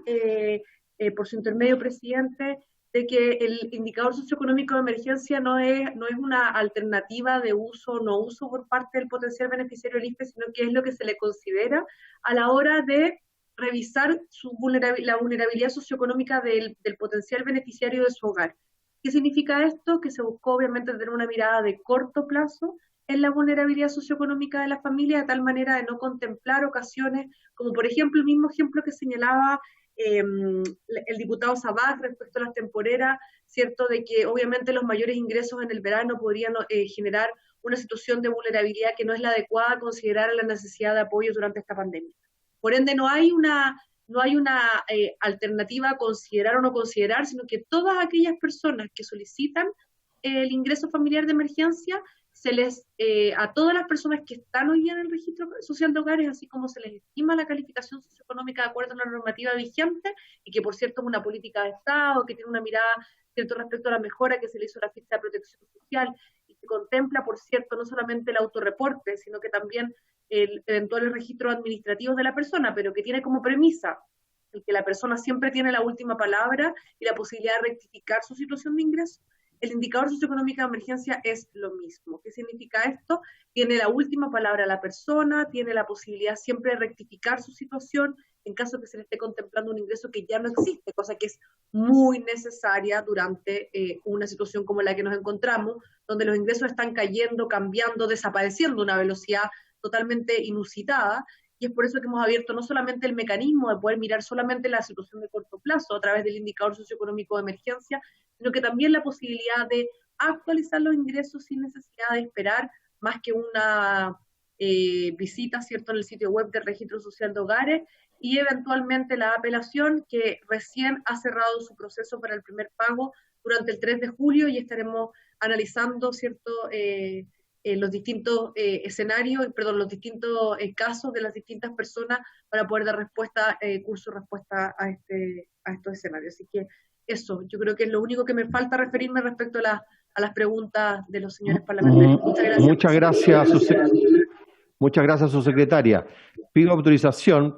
por su intermedio, presidente, de que el indicador socioeconómico de emergencia no es una alternativa de uso o no uso por parte del potencial beneficiario del IFE, sino que es lo que se le considera a la hora de revisar la vulnerabilidad socioeconómica del potencial beneficiario de su hogar. ¿Qué significa esto? Que se buscó obviamente tener una mirada de corto plazo en la vulnerabilidad socioeconómica de la familia, de tal manera de no contemplar ocasiones, como por ejemplo el mismo ejemplo que señalaba el diputado Sabaj respecto a las temporeras, ¿cierto? De que obviamente los mayores ingresos en el verano podrían generar una situación de vulnerabilidad que no es la adecuada a considerar la necesidad de apoyo durante esta pandemia. Por ende, no hay una alternativa a considerar o no considerar, sino que todas aquellas personas que solicitan el ingreso familiar de emergencia, a todas las personas que están hoy día en el registro social de hogares, así como se les estima la calificación socioeconómica de acuerdo a la normativa vigente, y que por cierto es una política de Estado, que tiene una mirada cierto respecto a la mejora que se le hizo a la ficha de protección social, y que contempla, por cierto, no solamente el autorreporte, sino que también eventuales registros administrativos de la persona, pero que tiene como premisa el que la persona siempre tiene la última palabra y la posibilidad de rectificar su situación de ingreso. El indicador socioeconómico de emergencia es lo mismo. ¿Qué significa esto? Tiene la última palabra la persona, tiene la posibilidad siempre de rectificar su situación en caso de que se le esté contemplando un ingreso que ya no existe, cosa que es muy necesaria durante una situación como la que nos encontramos, donde los ingresos están cayendo, cambiando, desapareciendo a una velocidad totalmente inusitada, y es por eso que hemos abierto no solamente el mecanismo de poder mirar solamente la situación de corto plazo a través del indicador socioeconómico de emergencia, sino que también la posibilidad de actualizar los ingresos sin necesidad de esperar más que una visita, ¿cierto?, en el sitio web del Registro Social de Hogares, y eventualmente la apelación, que recién ha cerrado su proceso para el primer pago durante el 3 de julio, y estaremos analizando, ¿cierto?, los distintos escenarios, los distintos casos de las distintas personas para poder dar respuesta a estos escenarios. Así que eso, yo creo que es lo único que me falta referirme respecto a las preguntas de los señores parlamentarios. Muchas gracias. Muchas gracias, subsecretaria. Pido autorización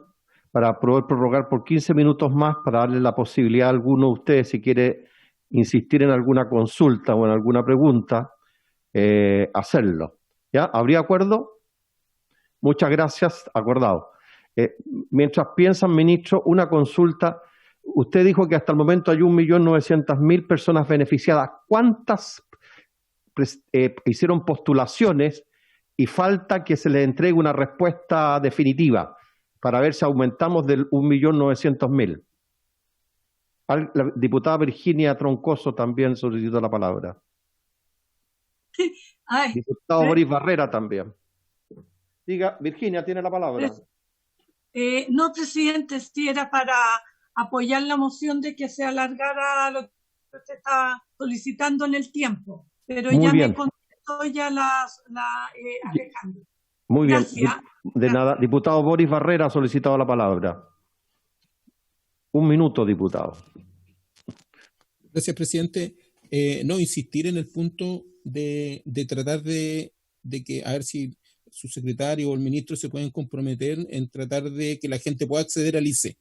para poder prorrogar por 15 minutos más para darle la posibilidad a alguno de ustedes, si quiere insistir en alguna consulta o en alguna pregunta, hacerlo. ¿Ya? ¿Habría acuerdo? Muchas gracias, acordado. Mientras piensan, ministro, una consulta. Usted dijo que hasta el momento hay 1.900.000 personas beneficiadas. ¿Cuántas hicieron postulaciones y falta que se les entregue una respuesta definitiva para ver si aumentamos del 1.900.000? La diputada Virginia Troncoso también solicitó la palabra. Ay, Diputado Boris Barrera también. Diga, Virginia, tiene la palabra. No, presidente, sí era para apoyar la moción de que se alargara lo que usted está solicitando en el tiempo, pero Muy ya bien. me contestó ya Alejandro. Muy bien. Gracias. De nada. Diputado Boris Barrera ha solicitado la palabra. 1 minuto, diputado. Gracias, presidente. No, insistir en el punto de tratar de que, a ver si su secretario o el ministro se pueden comprometer en tratar de que la gente pueda acceder al ICE.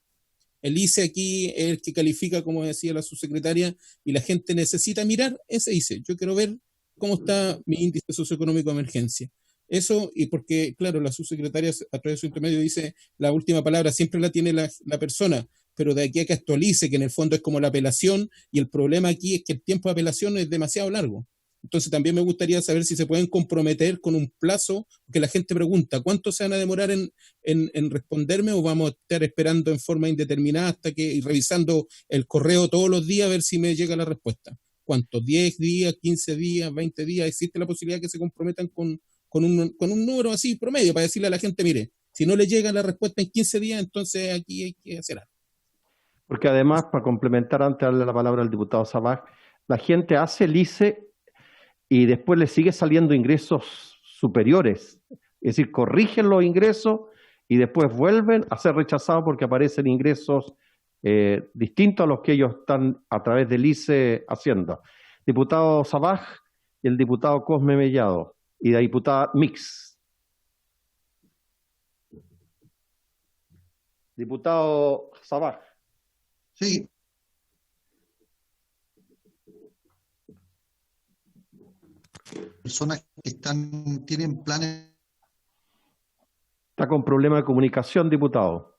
El ICE aquí es el que califica, como decía la subsecretaria, y la gente necesita mirar ese ICE. Yo quiero ver cómo está mi índice socioeconómico de emergencia. Eso, y porque, claro, la subsecretaria a través de su intermedio dice la última palabra siempre la tiene la persona, pero de aquí a que actualice, que en el fondo es como la apelación, y el problema aquí es que el tiempo de apelación es demasiado largo. Entonces también me gustaría saber si se pueden comprometer con un plazo, que la gente pregunta, ¿cuánto se van a demorar en responderme, o vamos a estar esperando en forma indeterminada y revisando el correo todos los días a ver si me llega la respuesta? ¿Cuánto? ¿10 días, 15 días, 20 días? ¿Existe la posibilidad que se comprometan con un número así promedio para decirle a la gente, mire, si no le llega la respuesta en 15 días, entonces aquí hay que hacer algo? Porque además, para complementar, antes de darle la palabra al diputado Sabaj, la gente hace el ICE y después le sigue saliendo ingresos superiores. Es decir, corrigen los ingresos y después vuelven a ser rechazados porque aparecen ingresos distintos a los que ellos están a través del ICE haciendo. Diputado Sabaj y el diputado Cosme Mellado y la diputada Mix. Diputado Sabaj. Sí. Personas que tienen planes. Está con problema de comunicación, diputado.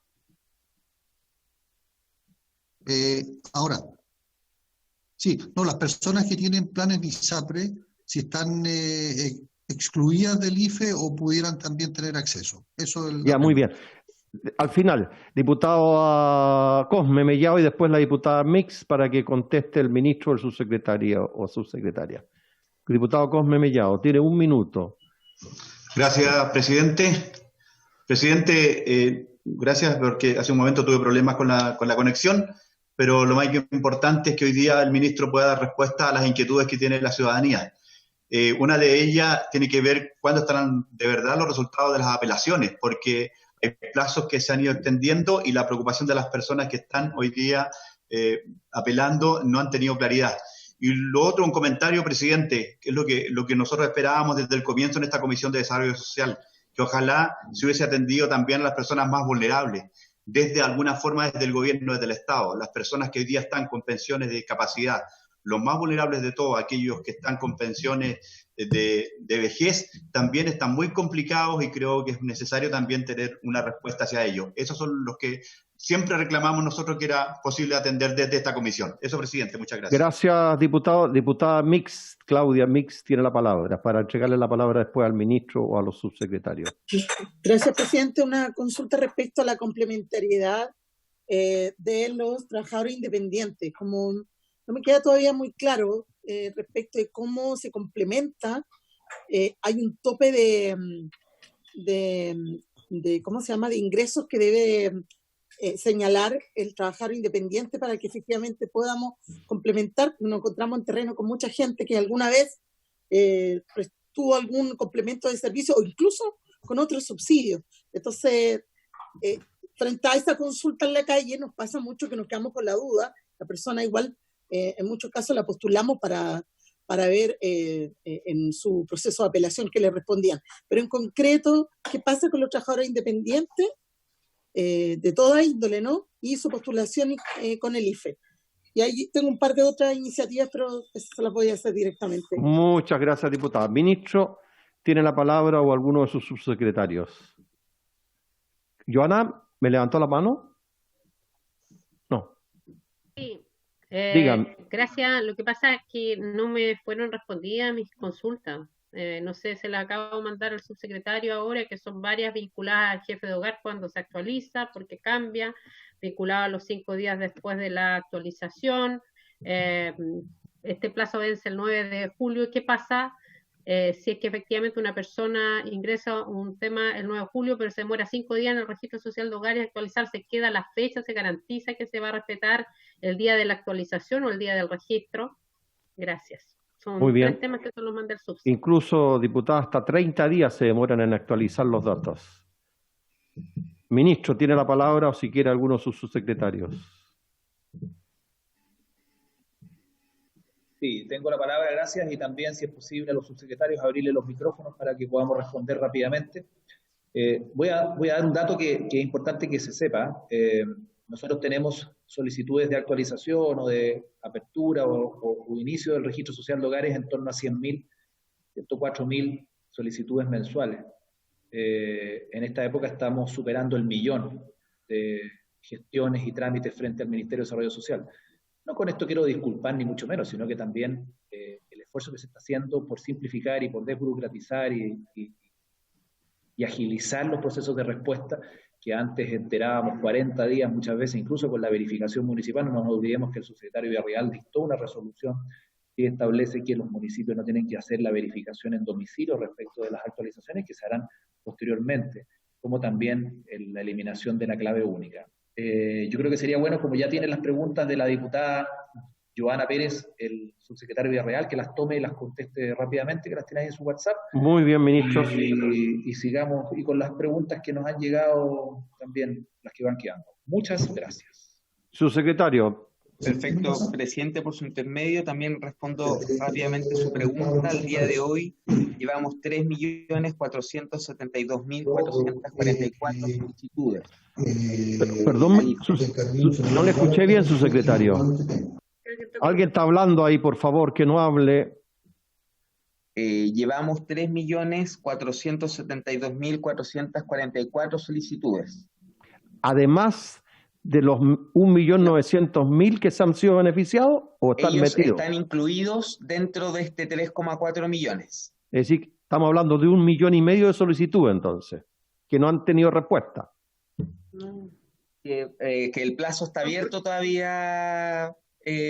Ahora, sí, no, las personas que tienen planes de ISAPRE, si están excluidas del IFE o pudieran también tener acceso. Eso es Ya, muy bien. Al final, diputado Cosme Mellado y después la diputada Mix para que conteste el ministro o el subsecretario o subsecretaria. Diputado Cosme Mellado, tiene 1 minuto. Gracias, presidente. Presidente, gracias porque hace un momento tuve problemas con la conexión, pero lo más importante es que hoy día el ministro pueda dar respuesta a las inquietudes que tiene la ciudadanía. Una de ellas tiene que ver cuándo estarán de verdad los resultados de las apelaciones, porque hay plazos que se han ido extendiendo y la preocupación de las personas que están hoy día apelando no han tenido claridad. Y lo otro, un comentario, presidente, que es lo que nosotros esperábamos desde el comienzo en esta Comisión de Desarrollo Social, que ojalá se hubiese atendido también a las personas más vulnerables, desde alguna forma desde el gobierno, desde el Estado, las personas que hoy día están con pensiones de discapacidad, los más vulnerables de todos, aquellos que están con pensiones de vejez, también están muy complicados y creo que es necesario también tener una respuesta hacia ellos. Esos son los que siempre reclamamos nosotros que era posible atender desde esta comisión. Eso, presidente, muchas gracias. Gracias, diputado. Diputada Mix, Claudia Mix tiene la palabra para entregarle la palabra después al ministro o a los subsecretarios. Gracias, presidente. Una consulta respecto a la complementariedad de los trabajadores independientes. Como no me queda todavía muy claro respecto de cómo se complementa, hay un tope de ¿cómo se llama?, de ingresos que debe señalar el trabajador independiente para que efectivamente podamos complementar. Nos encontramos en terreno con mucha gente que alguna vez tuvo algún complemento de servicio o incluso con otros subsidios. Entonces, frente a esta consulta en la calle, nos pasa mucho que nos quedamos con la duda. La persona igual, en muchos casos la postulamos para ver en su proceso de apelación que le respondían. Pero en concreto, ¿qué pasa con los trabajadores independientes? De toda índole, ¿no? Y su postulación con el IFE. Y ahí tengo un par de otras iniciativas, pero eso se las voy a hacer directamente. Muchas gracias, diputada. Ministro, tiene la palabra o alguno de sus subsecretarios. Joana, ¿me levantó la mano? No. Sí. Dígame. Gracias. Lo que pasa es que no me fueron respondidas mis consultas. No sé, se la acabo de mandar al subsecretario ahora, que son varias vinculadas al jefe de hogar cuando se actualiza, porque cambia, vinculado a los 5 días después de la actualización. Este plazo vence el 9 de julio. ¿Qué pasa si es que efectivamente una persona ingresa un tema el 9 de julio, pero se demora 5 días en el registro social de hogares actualizarse? ¿Queda la fecha? ¿Se garantiza que se va a respetar el día de la actualización o el día del registro? Gracias. Son Muy bien. 3 temas que se los manda el subs. Incluso, diputada, hasta 30 días se demoran en actualizar los datos. Ministro, tiene la palabra o si quiere alguno de sus subsecretarios. Sí, tengo la palabra, gracias, y también, si es posible, a los subsecretarios abrirle los micrófonos para que podamos responder rápidamente. Voy a dar un dato que es importante que se sepa. Nosotros tenemos solicitudes de actualización o de apertura o inicio del registro social de hogares en torno a 100.000, 104.000 solicitudes mensuales. En esta época estamos superando el 1.000.000 de gestiones y trámites frente al Ministerio de Desarrollo Social. No con esto quiero disculpar ni mucho menos, sino que también el esfuerzo que se está haciendo por simplificar y por desburocratizar y agilizar los procesos de respuesta, que antes enterábamos 40 días muchas veces, incluso con la verificación municipal. No nos olvidemos que el subsecretario Villarreal dictó una resolución que establece que los municipios no tienen que hacer la verificación en domicilio respecto de las actualizaciones que se harán posteriormente, como también la eliminación de la clave única. Yo creo que sería bueno, como ya tienen las preguntas de la diputada Joana Pérez, el subsecretario Villarreal, que las tome y las conteste rápidamente, que las tiene ahí en su WhatsApp. Muy bien, ministro. Y sigamos, y con las preguntas que nos han llegado también, las que van quedando. Muchas gracias. Subsecretario. Perfecto, presidente, por su intermedio también respondo rápidamente su pregunta. Al día de hoy llevamos 3.472.444 solicitudes. Perdón, no le escuché bien, subsecretario. Alguien está hablando ahí, por favor, que no hable. Llevamos 3.472.444 solicitudes. Además de los 1.900.000 que se han sido beneficiados o están Ellos metidos? están incluidos dentro de este 3,4 millones. Es decir, estamos hablando de 1,5 millones de solicitudes entonces, que no han tenido respuesta. Que el plazo está abierto todavía,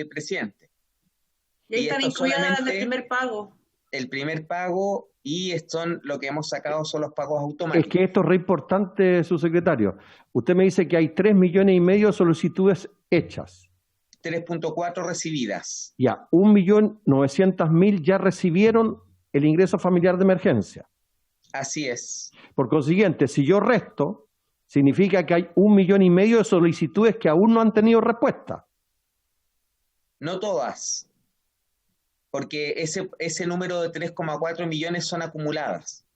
presidente. Y ahí están esto incluidas las del solamente primer pago. el primer pago y lo que hemos sacado son los pagos Es automáticos. que esto es re importante, subsecretario. Usted me dice que hay 3,5 millones de solicitudes hechas. 3,4 recibidas. Ya, 1.900.000 ya recibieron el ingreso familiar de emergencia. Así es. Por consiguiente, si yo resto, significa que hay 1,5 millones de solicitudes que aún no han tenido respuesta. No todas, porque ese número de 3,4 millones son acumuladas.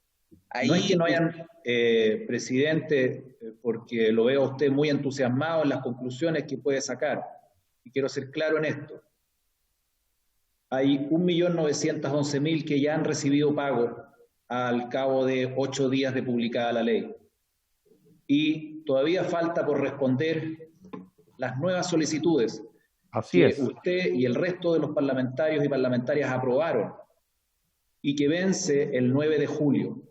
Ahí, no es que no hayan, presidente, porque lo veo a usted muy entusiasmado en las conclusiones que puede sacar, y quiero ser claro en esto. Hay 1.911.000 que ya han recibido pago al cabo de 8 días de publicada la ley. Y todavía falta por responder las nuevas solicitudes Así que es. usted y el resto de los parlamentarios y parlamentarias aprobaron y que vence el 9 de julio.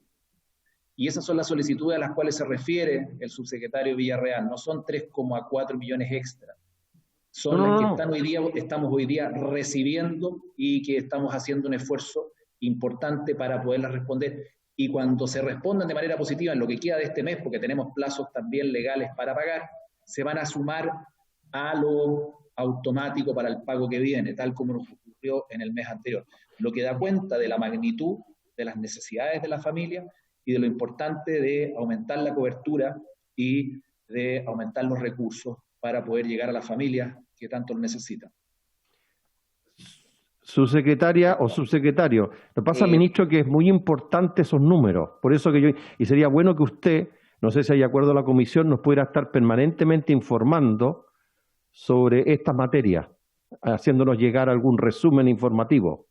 Y esas son las solicitudes a las cuales se refiere el subsecretario Villarreal. No son 3,4 millones extra. Son las que estamos hoy día recibiendo y que estamos haciendo un esfuerzo importante para poderlas responder. Y cuando se respondan de manera positiva en lo que queda de este mes, porque tenemos plazos también legales para pagar, se van a sumar a lo automático para el pago que viene, tal como nos ocurrió en el mes anterior. Lo que da cuenta de la magnitud de las necesidades de la familia y de lo importante de aumentar la cobertura y de aumentar los recursos para poder llegar a las familias que tanto lo necesitan. Subsecretaria o subsecretario, lo que pasa, ministro, que es muy importante esos números. Por eso y sería bueno que usted, no sé si hay acuerdo a la comisión, nos pudiera estar permanentemente informando sobre estas materias, haciéndonos llegar algún resumen informativo.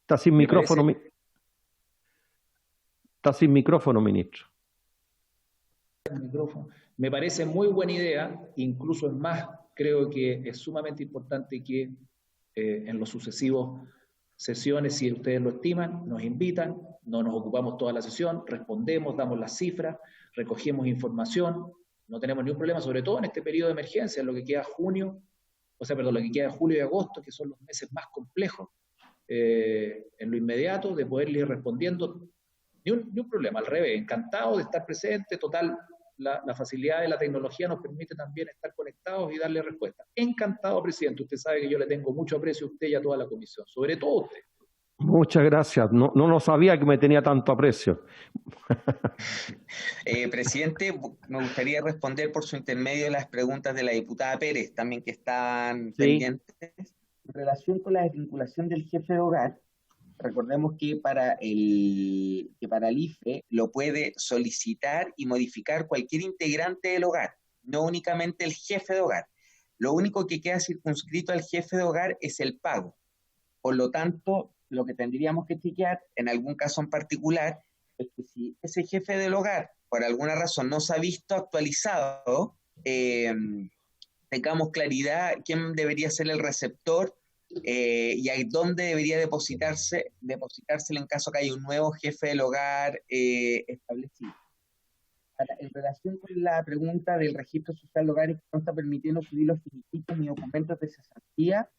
Está sin micrófono, está sin micrófono, ministro. Me parece muy buena idea, incluso es más, creo que es sumamente importante que en los sucesivos sesiones, si ustedes lo estiman, nos invitan, no nos ocupamos toda la sesión, respondemos, damos las cifras, recogemos información, no tenemos ningún problema, sobre todo en este periodo de emergencia, en lo que queda lo que queda julio y agosto, que son los meses más complejos, en lo inmediato, de poder ir respondiendo, ni un problema, al revés, encantado de estar presente, total, la facilidad de la tecnología nos permite también estar conectados y darle respuesta. Encantado, presidente, usted sabe que yo le tengo mucho aprecio a usted y a toda la comisión, sobre todo a usted. Muchas gracias, no lo sabía que me tenía tanto aprecio. Presidente, me gustaría responder por su intermedio las preguntas de la diputada Pérez, también que están pendientes. En relación con la desvinculación del jefe de hogar, recordemos que para el IFE lo puede solicitar y modificar cualquier integrante del hogar, no únicamente el jefe de hogar. Lo único que queda circunscrito al jefe de hogar es el pago. Por lo tanto, lo que tendríamos que chequear, en algún caso en particular, es que si ese jefe del hogar, por alguna razón, no se ha visto actualizado, tengamos claridad quién debería ser el receptor y ahí dónde debería depositárselo en caso que haya un nuevo jefe del hogar establecido. En relación con la pregunta del registro social de hogares que no está permitiendo subir los finiquitos ni documentos de cesantía,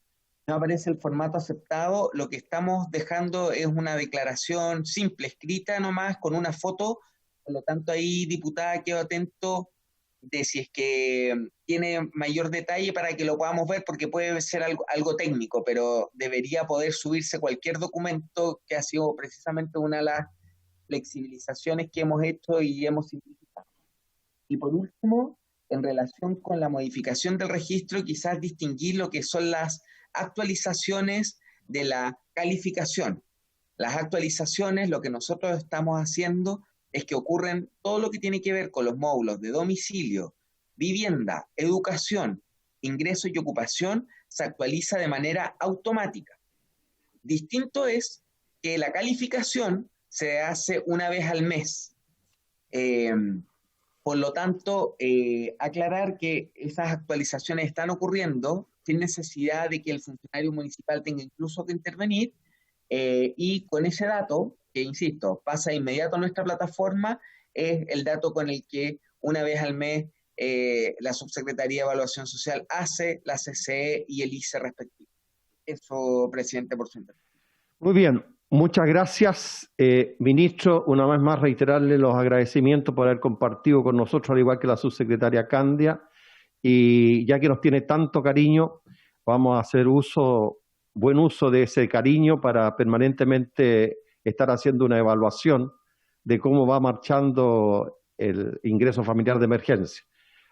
no aparece el formato aceptado, lo que estamos dejando es una declaración simple, escrita nomás, con una foto. Por lo tanto, ahí, diputada, quedo atento de si es que tiene mayor detalle para que lo podamos ver, porque puede ser algo técnico, pero debería poder subirse cualquier documento, que ha sido precisamente una de las flexibilizaciones que hemos hecho y hemos simplificado. Y por último, en relación con la modificación del registro, quizás distinguir lo que son las actualizaciones de la calificación. Las actualizaciones, lo que nosotros estamos haciendo es que ocurren todo lo que tiene que ver con los módulos de domicilio, vivienda, educación, ingreso y ocupación, se actualiza de manera automática. Distinto es que la calificación se hace una vez al mes. Por lo tanto, aclarar que esas actualizaciones están ocurriendo sin necesidad de que el funcionario municipal tenga incluso que intervenir, y con ese dato, que insisto, pasa inmediato a nuestra plataforma, es el dato con el que una vez al mes la Subsecretaría de Evaluación Social hace la CCE y el ICE respectivo. Eso, presidente, por su intervención. Muy bien, muchas gracias, ministro. Una vez más reiterarle los agradecimientos por haber compartido con nosotros, al igual que la subsecretaria Candia, y ya que nos tiene tanto cariño, vamos a hacer buen uso de ese cariño para permanentemente estar haciendo una evaluación de cómo va marchando el ingreso familiar de emergencia.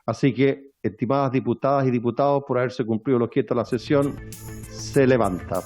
Así que, estimadas diputadas y diputados, por haberse cumplido los quietos de la sesión, se levanta.